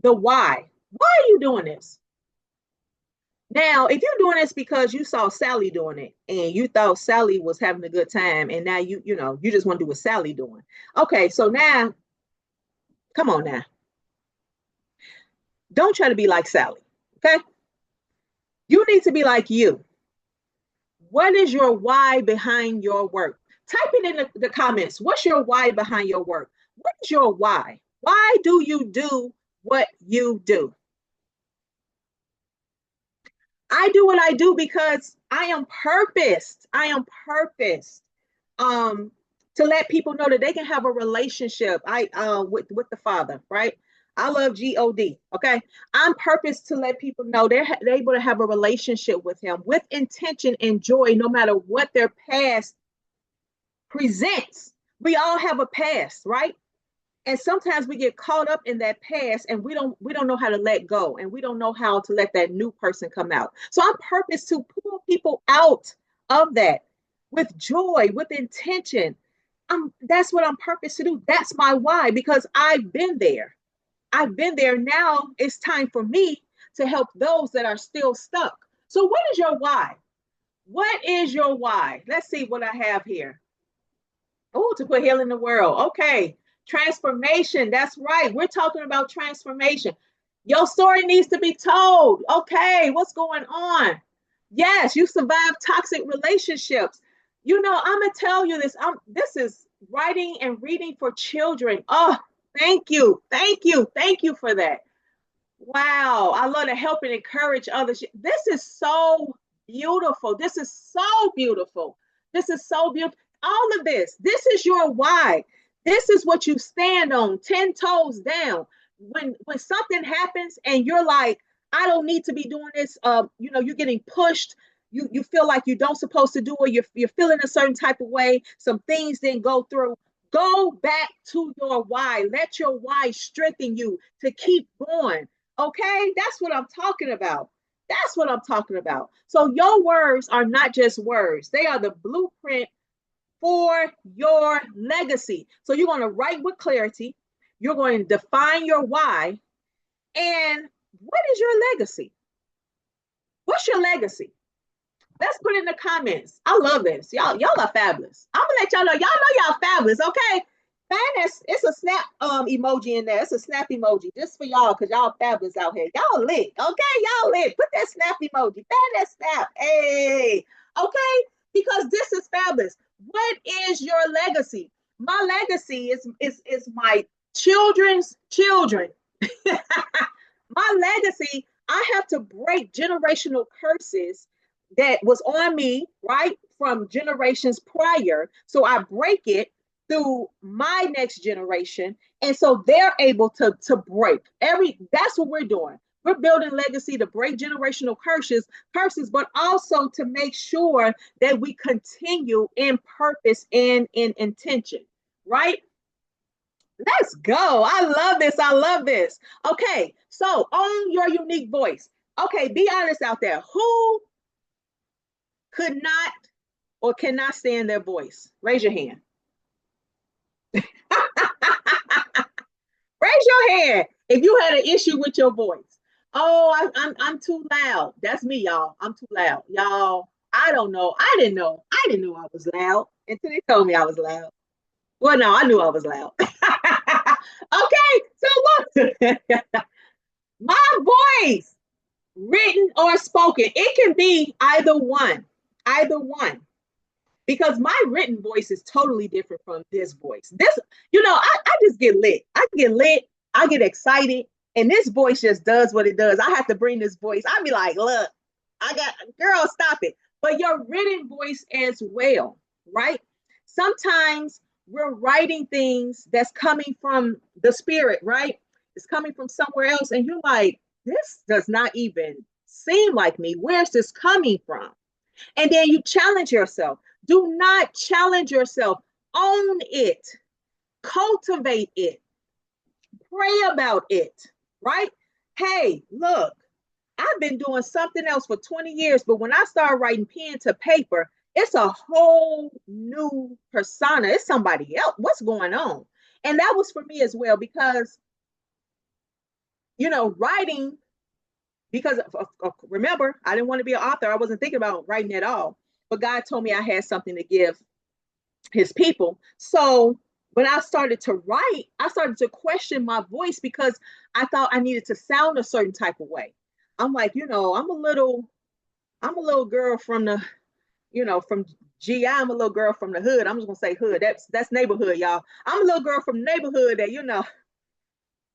the why. Why are you doing this? Now, if you're doing this because you saw Sally doing it and you thought Sally was having a good time, and now you just want to do what Sally doing. Okay, so now, come on now. Don't try to be like Sally. Okay? You need to be like you. What is your why behind your work? Type it in the comments. What's your why behind your work? What is your why? Why do you do what you do? I do what I do because I am purposed. I am purposed to let people know that they can have a relationship with the Father, right? I love God. Okay, I'm purposed to let people know they're able to have a relationship with Him with intention and joy, no matter what their past presents. We all have a past, right? And sometimes we get caught up in that past, and we don't know how to let go, and we don't know how to let that new person come out. So I'm purpose to pull people out of that with joy, with intention. That's what I'm purpose to do. That's my why, because I've been there. I've been there. Now it's time for me to help those that are still stuck. So what is your why? What is your why? Let's see what I have here. Oh, to put healing in the world. Okay. Transformation. That's right. We're talking about transformation. Your story needs to be told. Okay. What's going on? Yes, you survived toxic relationships. I'm going to tell you this. This is writing and reading for children. Oh, thank you. Thank you. Thank you for that. Wow. I love to help and encourage others. This is so beautiful. This is so beautiful. This is so beautiful. All of this is your why. This is what you stand on, 10 toes down. When something happens and you're like, I don't need to be doing this, you're getting pushed. You feel like you don't supposed to do it. You're feeling a certain type of way. Some things didn't go through. Go back to your why. Let your why strengthen you to keep going. Okay, that's what I'm talking about. That's what I'm talking about. So your words are not just words. They are the blueprint for your legacy. So you're going to write with clarity. You're going to define your why. And what is your legacy? What's your legacy? Let's put it in the comments. I love this. Y'all are fabulous. I'm gonna let y'all know. Y'all know y'all fabulous, okay? It's a snap emoji in there. It's a snap emoji just for y'all, because y'all fabulous out here. Y'all lit, okay? Y'all lit. Put that snap emoji. That snap. Hey, okay? Because this is fabulous. What is your legacy? My legacy is my children's children. My legacy, I have to break generational curses that was on me, right, from generations prior. So I break it through my next generation. And so they're able to break that's what we're doing. We're building legacy to break generational curses, but also to make sure that we continue in purpose and in intention, right? Let's go. I love this. I love this. Okay, so own your unique voice. Okay, be honest out there. Who could not or cannot stand their voice? Raise your hand. Raise your hand if you had an issue with your voice. Oh, I'm too loud. That's me, y'all. I'm too loud, y'all. I don't know. I didn't know. I didn't know I was loud until they told me I was loud. Well, no, I knew I was loud. Okay, so look, my voice. written or spoken. It can be either one, either one. Because my written voice is totally different from this voice. This, I just get lit. I get lit. I get excited. And this voice just does what it does. I have to bring this voice. I'd be like, look, girl, stop it. But your written voice as well, right? Sometimes we're writing things that's coming from the spirit, right? It's coming from somewhere else. And you're like, this does not even seem like me. Where's this coming from? And then you challenge yourself. Do not challenge yourself. Own it. Cultivate it. Pray about it, right? Hey, look, I've been doing something else for 20 years, but when I start writing pen to paper, it's a whole new persona. It's somebody else. What's going on? And that was for me as well, because, writing, because remember, I didn't want to be an author. I wasn't thinking about writing at all. But God told me I had something to give his people. So when I started to write, I started to question my voice because I thought I needed to sound a certain type of way. I'm like, I'm a little girl from the, from GI. I'm a little girl from the hood. I'm just gonna say hood. That's neighborhood, y'all. I'm a little girl from the neighborhood that,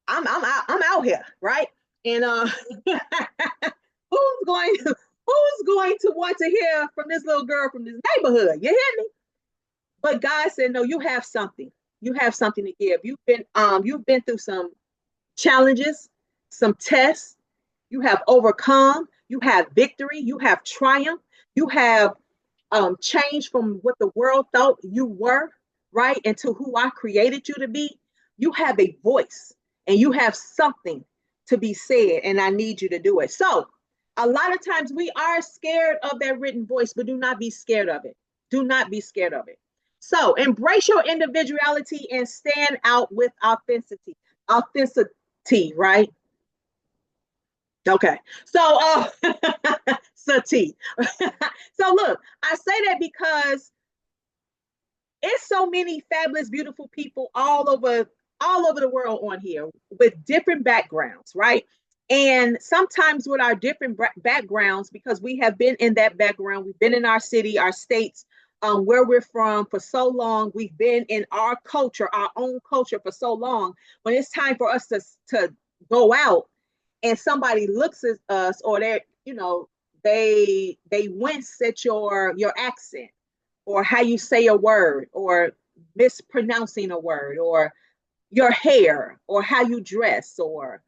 I'm out here, right? And who's going who's going to want to hear from this little girl from this neighborhood? You hear me? But God said, no, you have something. You have something to give. You've been through some challenges, some tests. You have overcome. You have victory. You have triumph. You have changed from what the world thought you were, right, into who I created you to be. You have a voice and you have something to be said, and I need you to do it. So a lot of times we are scared of that written voice, but do not be scared of it. Do not be scared of it. So embrace your individuality and stand out with authenticity. Authenticity, right? Okay. So sati. So look, I say that because it's so many fabulous, beautiful people all over the world on here with different backgrounds, right? And sometimes with our different backgrounds, because we have been in that background, we've been in our city, our states, where we're from for so long, we've been in our culture, our own culture for so long. When it's time for us to go out and somebody looks at us, or they wince at your accent, or how you say a word, or mispronouncing a word, or your hair, or how you dress, or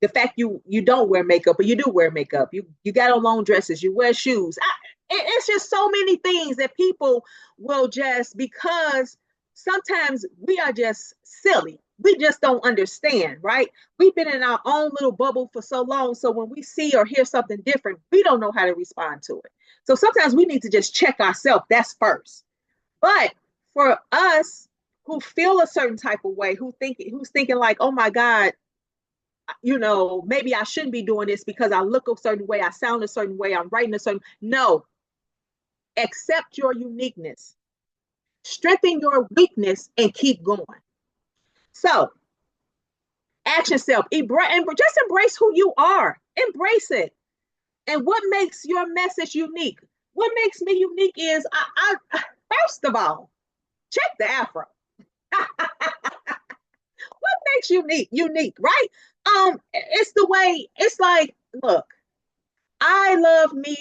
the fact you don't wear makeup, or you do wear makeup, you got on long dresses, you wear shoes. It's just so many things that people will just, because sometimes we are just silly. We just don't understand, right? We've been in our own little bubble for so long. So when we see or hear something different, we don't know how to respond to it. So sometimes we need to just check ourselves. That's first. But for us who feel a certain type of way, who's thinking like, oh my God, maybe I shouldn't be doing this because I look a certain way, I sound a certain way, I'm writing a certain. No, accept your uniqueness, strengthen your weakness, and keep going. So, ask yourself, and just embrace who you are. Embrace it. And what makes your message unique? What makes me unique is, I first of all, check the afro. What makes you unique, right? It's the way, it's like, look, I love me.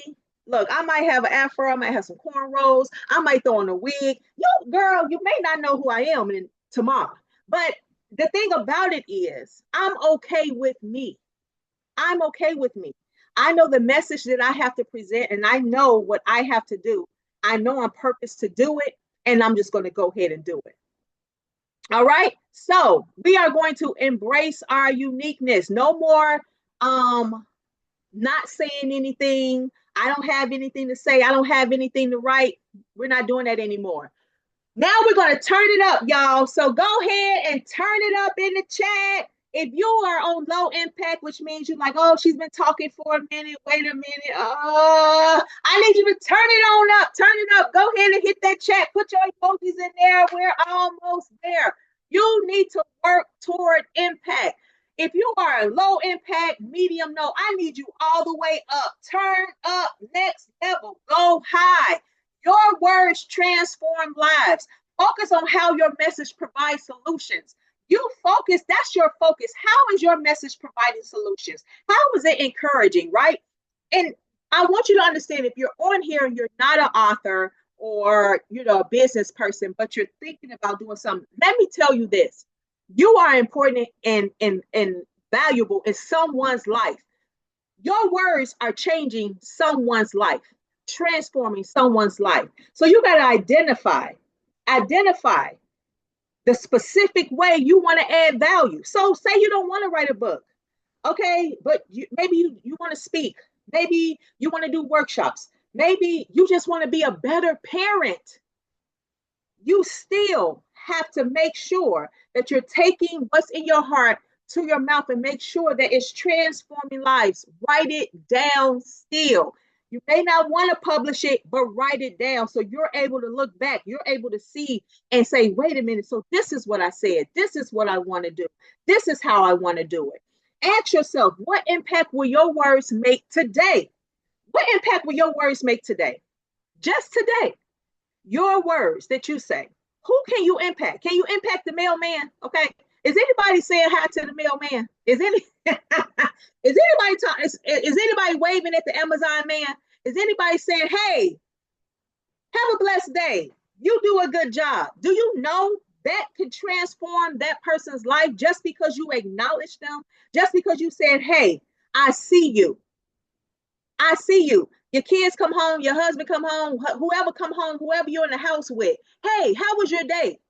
Look, I might have an afro, I might have some cornrows, I might throw on a wig. You, girl, you may not know who I am tomorrow. But the thing about it is, I'm okay with me. I'm okay with me. I know the message that I have to present, and I know what I have to do. I know I'm purposed to do it, and I'm just going to go ahead and do it. All right. So we are going to embrace our uniqueness. No more not saying anything. I don't have anything to say. I don't have anything to write. We're not doing that anymore. Now we're going to turn it up, y'all. So go ahead and turn it up in the chat. If you are on low impact, which means you're like, oh, she's been talking for a minute. Wait a minute. I need you to turn it on up. Turn it up. Go ahead and hit that chat. Put your emojis in there. We're almost there. You need to work toward impact. If you are a low impact, medium, no, I need you all the way up. Turn up, next level, go high. Your words transform lives. Focus on how your message provides solutions. You focus, that's your focus. How is your message providing solutions? How is it encouraging, right? And I want you to understand, if you're on here and you're not an author or a business person, but you're thinking about doing something, let me tell you this. You are important and valuable in someone's life. Your words are changing someone's life, transforming someone's life. So you got to identify the specific way you want to add value. So say you don't want to write a book, okay, but maybe you want to speak. Maybe you want to do workshops. Maybe you just want to be a better parent. You still have to make sure that you're taking what's in your heart to your mouth and make sure that it's transforming lives. Write it down still. You may not want to publish it, but write it down so you're able to look back. You're able to see and say, wait a minute. So this is what I said. This is what I want to do. This is how I want to do it. Ask yourself, what impact will your words make today? What impact will your words make today? Just today. Your words that you say. Who can you impact? Can you impact the mailman? Okay. Is anybody saying hi to the mailman? Is anybody waving at the Amazon man? Is anybody saying, hey, have a blessed day? You do a good job. Do you know that can transform that person's life just because you acknowledge them? Just because you said, hey, I see you. I see you. Your kids come home, your husband come home, whoever come home, whoever you're in the house with. Hey, how was your day?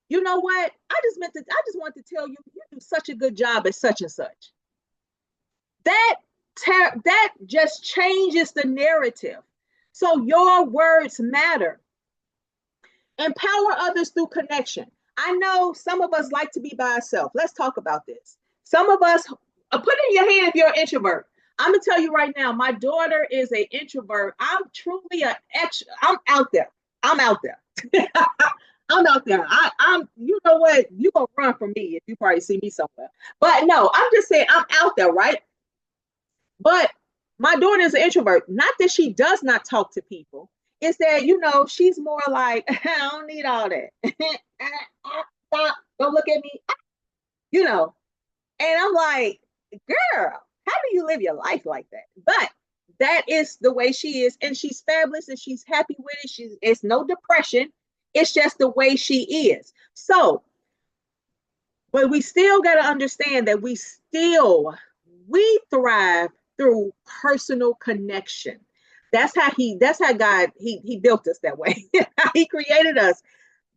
You know what? I just want to tell you, you do such a good job at such and such. That just changes the narrative. So your words matter. Empower others through connection. I know some of us like to be by ourselves. Let's talk about this. Some of us, put in your hand if you're an introvert. I'm gonna tell you right now, my daughter is an introvert. I'm truly I'm out there. I'm out there. I'm out there. I'm, you know what? You're gonna run from me if you probably see me somewhere. But no, I'm just saying I'm out there, right? But my daughter is an introvert. Not that she does not talk to people. It's that, she's more like, I don't need all that. Stop. Don't look at me. And I'm like, girl, how do you live your life like that? But that is the way she is, and she's fabulous, and she's happy with it. It's no depression. It's just the way she is. So, but we still got to understand that we thrive through personal connection. That's how God, he built us that way. He created us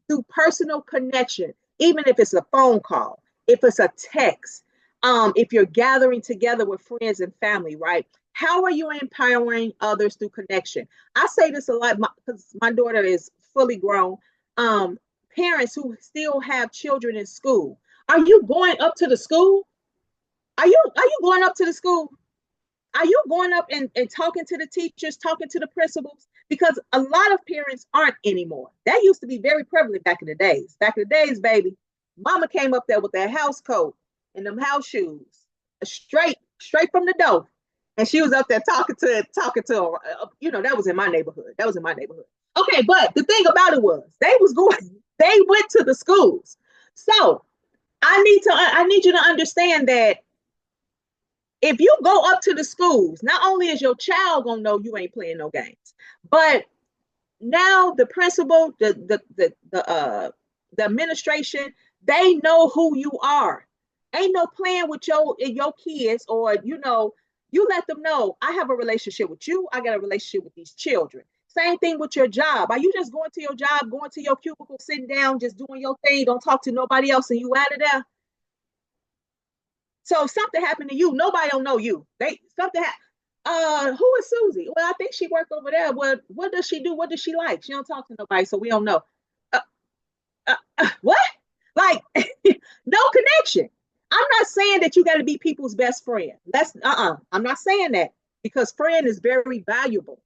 through personal connection, even if it's a phone call, if it's a text, if you're gathering together with friends and family, right? How are you empowering others through connection? I say this a lot because my daughter is fully grown. Parents who still have children in school, are you going up to the school? Are you going up to the school? Are you going up and talking to the teachers, talking to the principals? Because a lot of parents aren't anymore. That used to be very prevalent back in the days. Back in the days, baby, mama came up there with that house coat and them house shoes, straight from the door. And she was up there talking to them. That was in my neighborhood. Okay, but the thing about it was they went to the schools. So I need you to understand that if you go up to the schools, not only is your child gonna know you ain't playing no games, but now the principal, the administration, they know who you are. Ain't no playing with your kids, or you let them know, I have a relationship with you. I got a relationship with these children. Same thing with your job. Are you just going to your job, going to your cubicle, sitting down, just doing your thing, don't talk to nobody else, and you out of there? So if something happened to you, nobody don't know you. Who is Susie? Well, I think she worked over there. Well, what does she do? What does she like? She don't talk to nobody, so we don't know. What? Like, no connection. I'm not saying that you got to be people's best friend. I'm not saying that, because friend is very valuable.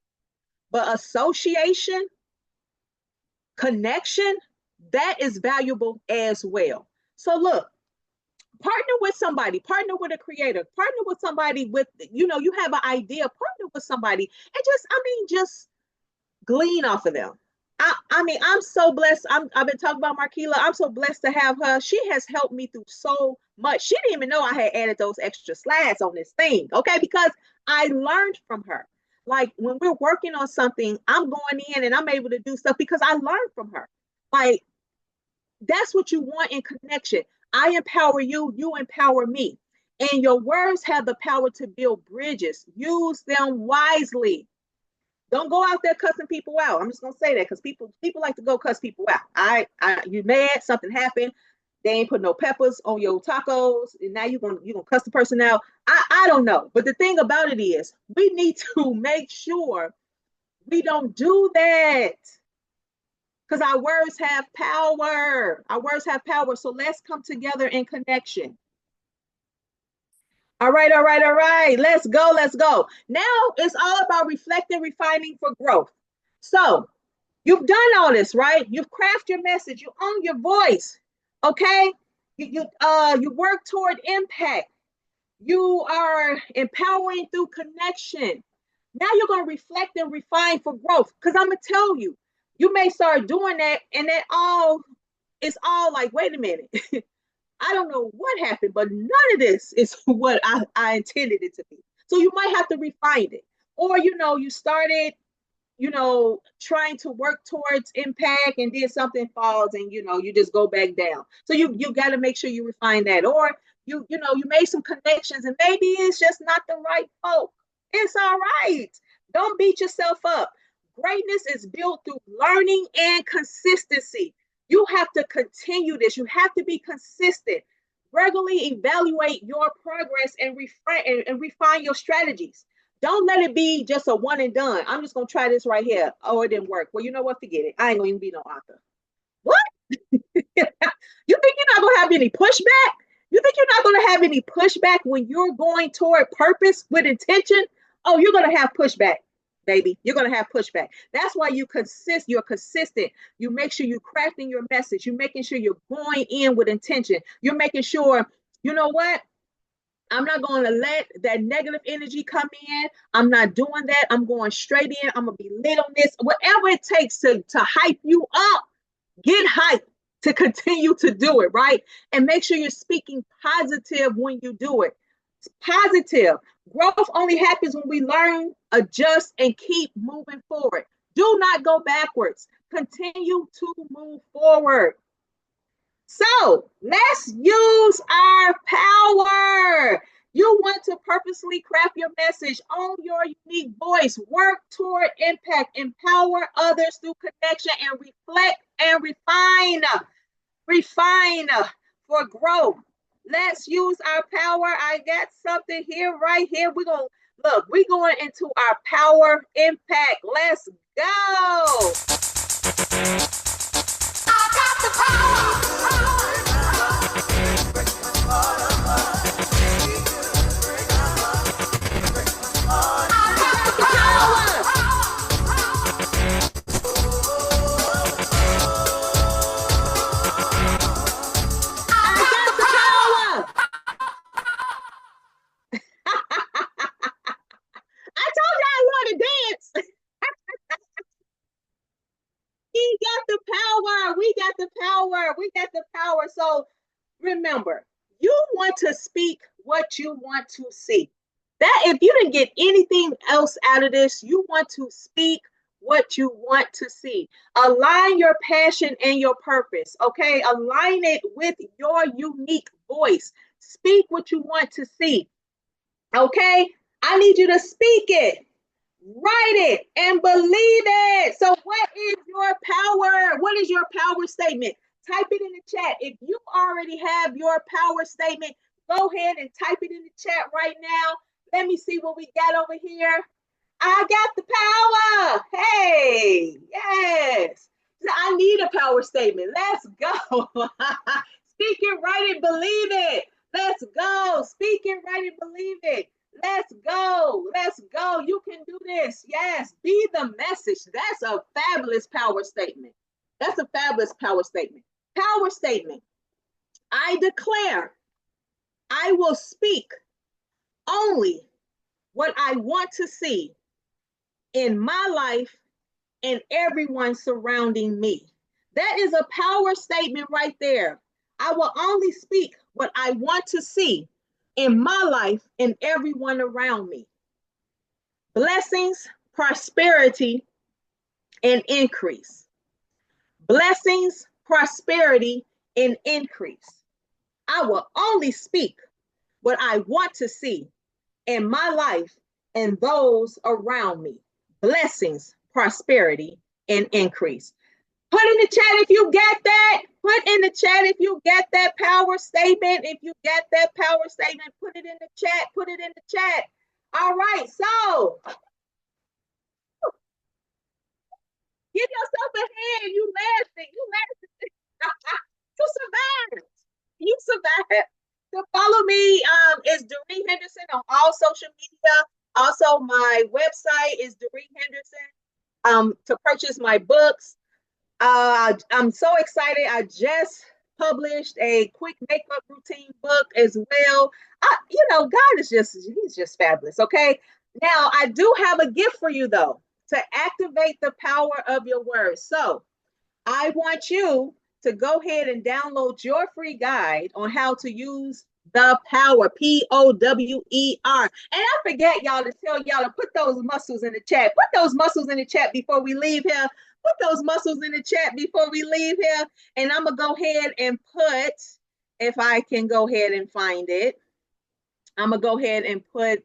But association, connection, that is valuable as well. So look, Partner with somebody, partner with a creator, partner with somebody with, you know, you have an idea, partner with somebody and just glean off of them. I mean, I'm so blessed. I've been talking about Marquila. I'm so blessed to have her. She has helped me through so much. She didn't even know I had added those extra slides on this thing, okay? Because I learned from her. Like when we're working on something, I'm going in and I'm able to do stuff because I learned from her. Like that's what you want in connection. I empower you, you empower me. And your words have the power to build bridges. Use them wisely. Don't go out there cussing people out. I'm just gonna say that because people like to go cuss people out. You mad, something happened, they ain't put no peppers on your tacos, and now you're gonna cuss the person out. I don't know. But the thing about it is we need to make sure we don't do that. Because our words have power. Our words have power. So let's come together in connection. All right, all right, all right. Let's go, let's go. Now it's all about reflecting, refining for growth. So you've done all this, right? You've crafted your message. You own your voice. Okay. You work toward impact. You are empowering through connection. Now you're going to reflect and refine for growth. Because I'm going to tell you, you may start doing that, and it's all like, wait a minute. I don't know what happened, but none of this is what I intended it to be. So you might have to refine it. Or, you started, trying to work towards impact and then something falls and, you just go back down. So you got to make sure you refine that. Or, you made some connections and maybe it's just not the right folk. It's all right. Don't beat yourself up. Greatness is built through learning and consistency. You have to continue this. You have to be consistent. Regularly evaluate your progress and refine your strategies. Don't let it be just a one and done. I'm just going to try this right here. Oh, it didn't work. Well, you know what? Forget it. I ain't going to even be no author. What? You think you're not going to have any pushback? You think you're not going to have any pushback when you're going toward purpose with intention? Oh, you're going to have pushback, baby. You're going to have pushback. That's why you're consistent. You make sure you're crafting your message. You're making sure you're going in with intention. You're making sure, you know what? I'm not going to let that negative energy come in. I'm not doing that. I'm going straight in. I'm going to be lit on this. Whatever it takes to hype you up, get hyped to continue to do it, right? And make sure you're speaking positive when you do it. It's positive. Growth only happens when we learn, adjust, and keep moving forward. Do not go backwards. Continue to move forward. So let's use our power. You want to purposely craft your message, own your unique voice, work toward impact, empower others through connection, and reflect and refine. Refine for growth. Let's use our power. I got something here, right here. We're going into our power impact. Let's go. I got the power. We got the power. So remember, you want to speak what you want to see. That if you didn't get anything else out of this, you want to speak what you want to see. Align your passion and your purpose. Okay, align it with your unique voice. Speak what you want to see. Okay, I need you to speak it. Write it and believe it. So what is your power? What is your power statement? Type it in the chat. If you already have your power statement, go ahead and type it in the chat right now. Let me see what we got over here. I got the power. Hey, yes. I need a power statement. Let's go. Speak it, write it, believe it. Let's go. Speak it, write it, believe it. Let's go. Let's go. You can do this. Yes. Be the message. That's a fabulous power statement. That's a fabulous power statement. Power statement. I declare I will speak only what I want to see in my life and everyone surrounding me. That is a power statement right there. I will only speak what I want to see in my life and everyone around me. Blessings, prosperity, and increase. Blessings, prosperity, and increase. I will only speak what I want to see in my life and those around me. Blessings, prosperity, and increase. Put in the chat if you get that. Put in the chat if you get that power statement. If you get that power statement, put it in the chat. Put it in the chat. All right, so give yourself a hand. You lasted. You lasted. You survived. You survived. So follow me is Deraee Henderson on all social media. Also, my website is Deraee Henderson to purchase my books. I'm so excited. I just published a quick makeup routine book as well. God is he's just fabulous. Okay. Now, I do have a gift for you, though, to activate the power of your words. So, I want you to go ahead and download your free guide on how to use the power, P.O.W.E.R. And I forget, y'all, to tell y'all to put those muscles in the chat. Put those muscles in the chat before we leave here. Put those muscles in the chat before we leave here. And I'm going to go ahead and put, if I can go ahead and find it, I'm going to go ahead and put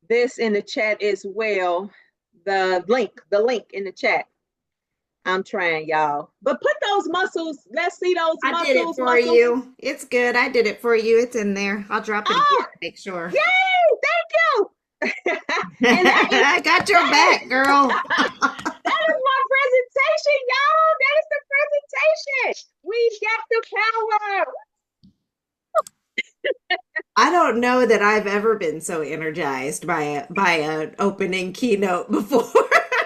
this in the chat as well. The link in the chat. I'm trying, y'all. But put those muscles. Let's see those I did it muscles. for you. It's good. I did it for you. It's in there. I'll drop it again Oh, to make sure. yay! Thank you. And I got your back, girl. that is my presentation, y'all. That is the presentation. We got the power. I don't know that I've ever been so energized by an opening keynote before.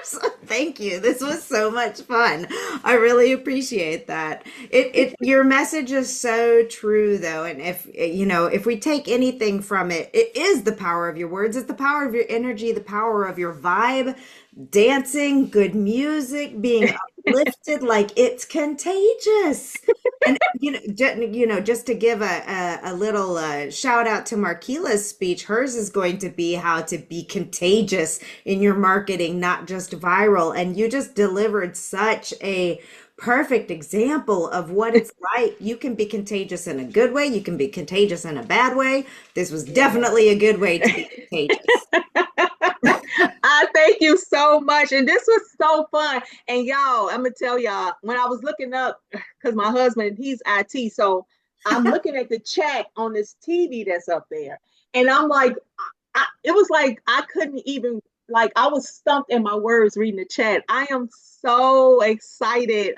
So thank you. This was so much fun. I really appreciate that. It your message is so true though, and if we take anything from it, it is the power of your words. It's the power of your energy, the power of your vibe, dancing, good music, being uplifted, like it's contagious. And just to give a little shout out to Marquila's speech, hers is going to be how to be contagious in your marketing, not just viral. And you just delivered such a perfect example of what it's like. You can be contagious in a good way, you can be contagious in a bad way. This was definitely a good way to be contagious. I thank you so much. And this was so fun. And y'all, I'm gonna tell y'all, when I was looking up, because my husband, he's IT, so I'm looking at the chat on this TV that's up there. And I'm like, it was like I couldn't even, like, I was stumped in my words reading the chat. I am so excited.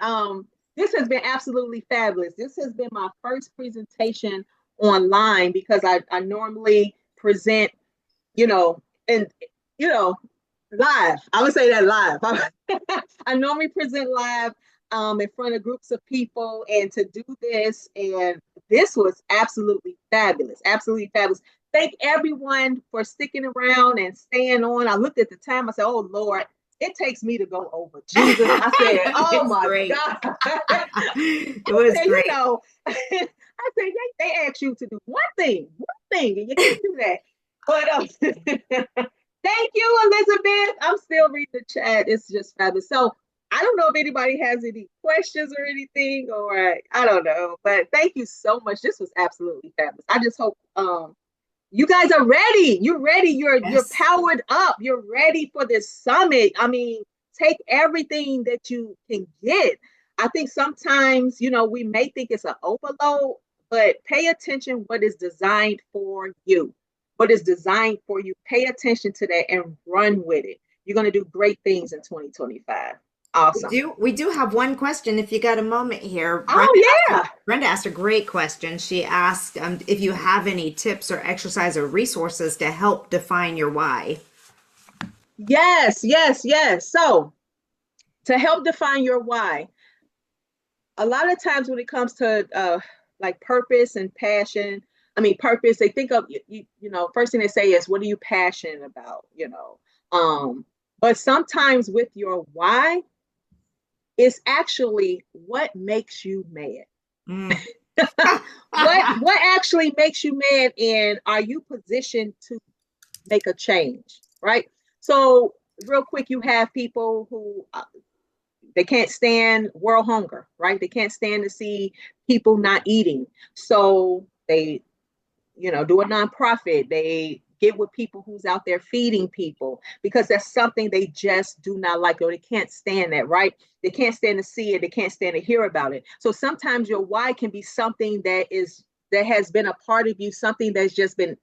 This has been absolutely fabulous. This has been my first presentation online because I normally present, you know, and you know, live. I would say that live. I normally present live in front of groups of people, and to do this, and this was absolutely fabulous. Absolutely fabulous. Thank everyone for sticking around and staying on. I looked at the time. I said, "Oh Lord, it takes me to go over." Jesus, I said, "Oh It's my great. God." It was said, great. I said, they ask you to do one thing, and you can't do that. But thank you, Elizabeth. I'm still reading the chat. It's just fabulous. So I don't know if anybody has any questions or anything, or I don't know. But thank you so much. This was absolutely fabulous. I just hope you guys are ready. You're ready. You're Yes. powered up. You're ready for this summit. I mean, take everything that you can get. I think sometimes, we may think it's an overload, but pay attention what is designed for you. What is designed for you. Pay attention to that and run with it. You're going to do great things in 2025. We Awesome. do we do have one question if you got a moment here. Oh, yeah. Brenda asked a great question. She asked if you have any tips or exercise or resources to help define your why. Yes, yes, yes. So, to help define your why, a lot of times when it comes to like purpose and passion. I mean, purpose, they think of, first thing they say is, what are you passionate about? But sometimes with your why, it's actually what makes you mad. Mm. What actually makes you mad, and are you positioned to make a change, right? So real quick, you have people who they can't stand world hunger, right? They can't stand to see people not eating. So they, do a nonprofit. They get with people who's out there feeding people because that's something they just do not like, or they can't stand that, right? They can't stand to see it. They can't stand to hear about it. So sometimes your why can be something that has been a part of you, something that's just been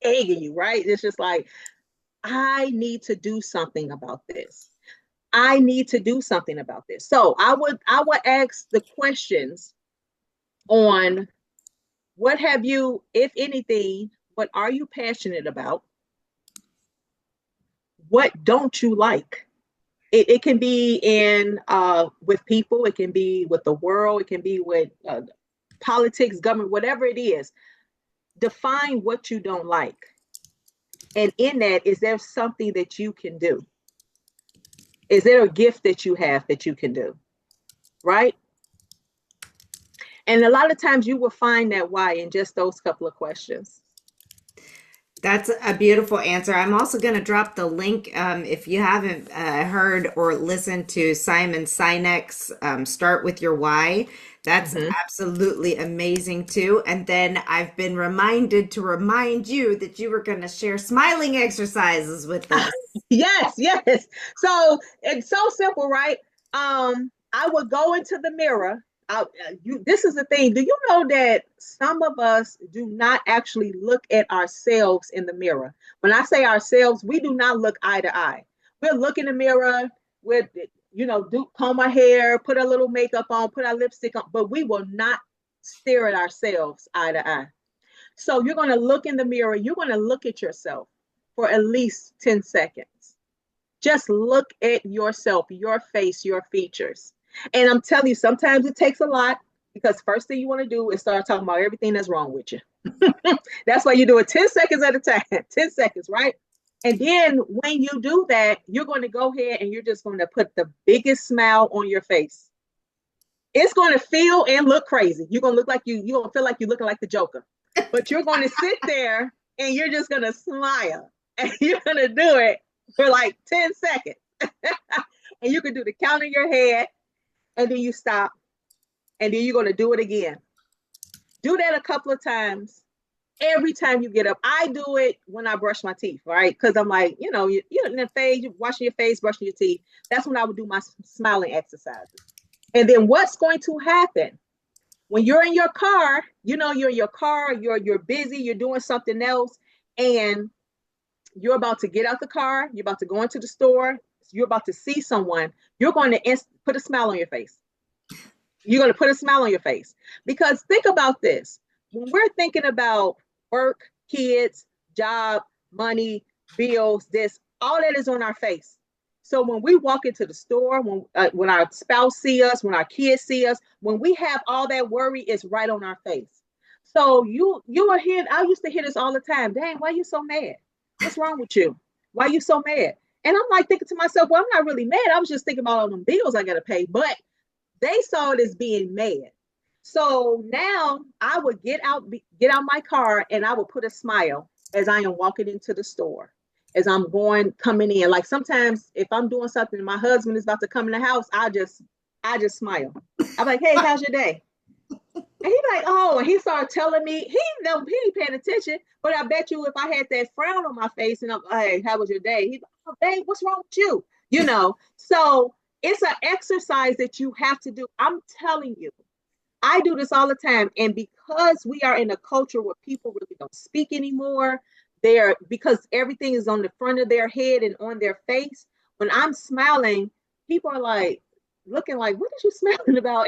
egging you, right? It's just like, I need to do something about this. I need to do something about this. So I would ask the questions on, what have you, if anything, what are you passionate about? What don't you like? It can be in with people, it can be with the world, it can be with politics, government, whatever it is. Define what you don't like. And in that, is there something that you can do? Is there a gift that you have that you can do? Right? And a lot of times you will find that why in just those couple of questions. That's a beautiful answer. I'm also going to drop the link if you haven't heard or listened to Simon Sinek's Start With Your Why. That's Mhm. absolutely amazing too. And then I've been reminded to remind you that you were going to share smiling exercises with us. Yes, yes. So it's so simple, right? I would go into the mirror. This is the thing. Do you know that some of us do not actually look at ourselves in the mirror? When I say ourselves, we do not look eye to eye. We'll look in the mirror with, do comb our hair, put a little makeup on, put our lipstick on, but we will not stare at ourselves eye to eye. So you're going to look in the mirror. You're going to look at yourself for at least 10 seconds. Just look at yourself, your face, your features. And I'm telling you, sometimes it takes a lot, because first thing you want to do is start talking about everything that's wrong with you. That's why you do it 10 seconds at a time, 10 seconds, right? And then when you do that, you're going to go ahead and you're just going to put the biggest smile on your face. It's going to feel and look crazy. You're going to look like you don't feel like you're looking like the Joker, but you're going to sit there and you're just going to smile, and you're going to do it for like 10 seconds. And you can do the count in your head, and then you stop, and then you're going to do it again. Do that a couple of times. Every time you get up, I do it when I brush my teeth, right? Because I'm like, you're in the face, you're washing your face, brushing your teeth. That's when I would do my smiling exercises. And then what's going to happen when you're in your car? You're in your car, you're busy, you're doing something else, and you're about to get out the car, you're about to go into the store, you're about to see someone, you're going to put a smile on your face. You're going to put a smile on your face. Because think about this. When we're thinking about work, kids, job, money, bills, this, all that is on our face. So when we walk into the store, when our spouse see us, when our kids see us, when we have all that worry, it's right on our face. So you are here. I used to hear this all the time. Dang, why are you so mad? What's wrong with you? Why are you so mad? And I'm like thinking to myself, well, I'm not really mad. I was just thinking about all them bills I got to pay. But they saw it as being mad. So now I would get out my car, and I would put a smile as I am walking into the store, as I'm coming in. Like sometimes if I'm doing something and my husband is about to come in the house, I just smile. I'm like, hey, how's your day? And he's like, oh, and he started telling me, he ain't paying attention, but I bet you if I had that frown on my face and I'm, hey, how was your day? He's like, oh, babe, what's wrong with you? So it's an exercise that you have to do. I'm telling you, I do this all the time. And because we are in a culture where people really don't speak anymore, because everything is on the front of their head and on their face. When I'm smiling, people are like looking like, what are you smiling about?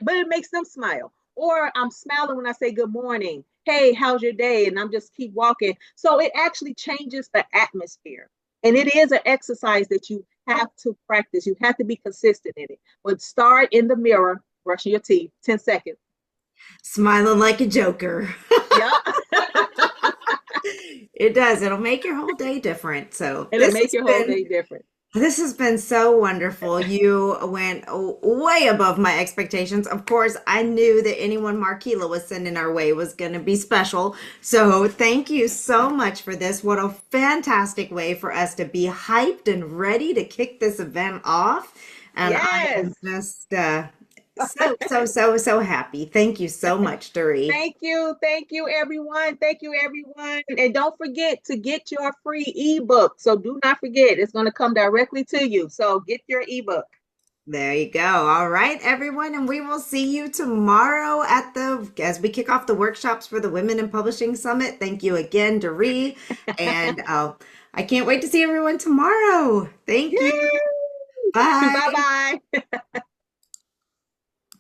But it makes them smile. Or I'm smiling when I say good morning. Hey, how's your day? And I'm just keep walking. So it actually changes the atmosphere. And it is an exercise that you have to practice. You have to be consistent in it. But start in the mirror, brushing your teeth, 10 seconds. Smiling like a joker. Yep. It does. It'll make your whole day different. So It'll make your whole day different. this has been so wonderful. You went way above my expectations. Of course, I knew that anyone Marquila was sending our way was going to be special. So thank you so much for this. What a fantastic way for us to be hyped and ready to kick this event off. And I Yes. am just so happy. Thank you so much, Deraee. Thank you. Thank you, everyone. Thank you, everyone. And don't forget to get your free ebook. So do not forget, it's going to come directly to you. So get your ebook. There you go. All right, everyone, and we will see you tomorrow at the as we kick off the workshops for the Women in Publishing Summit. Thank you again, Deraee, and I can't wait to see everyone tomorrow. Thank you. Yay! Bye. Bye bye.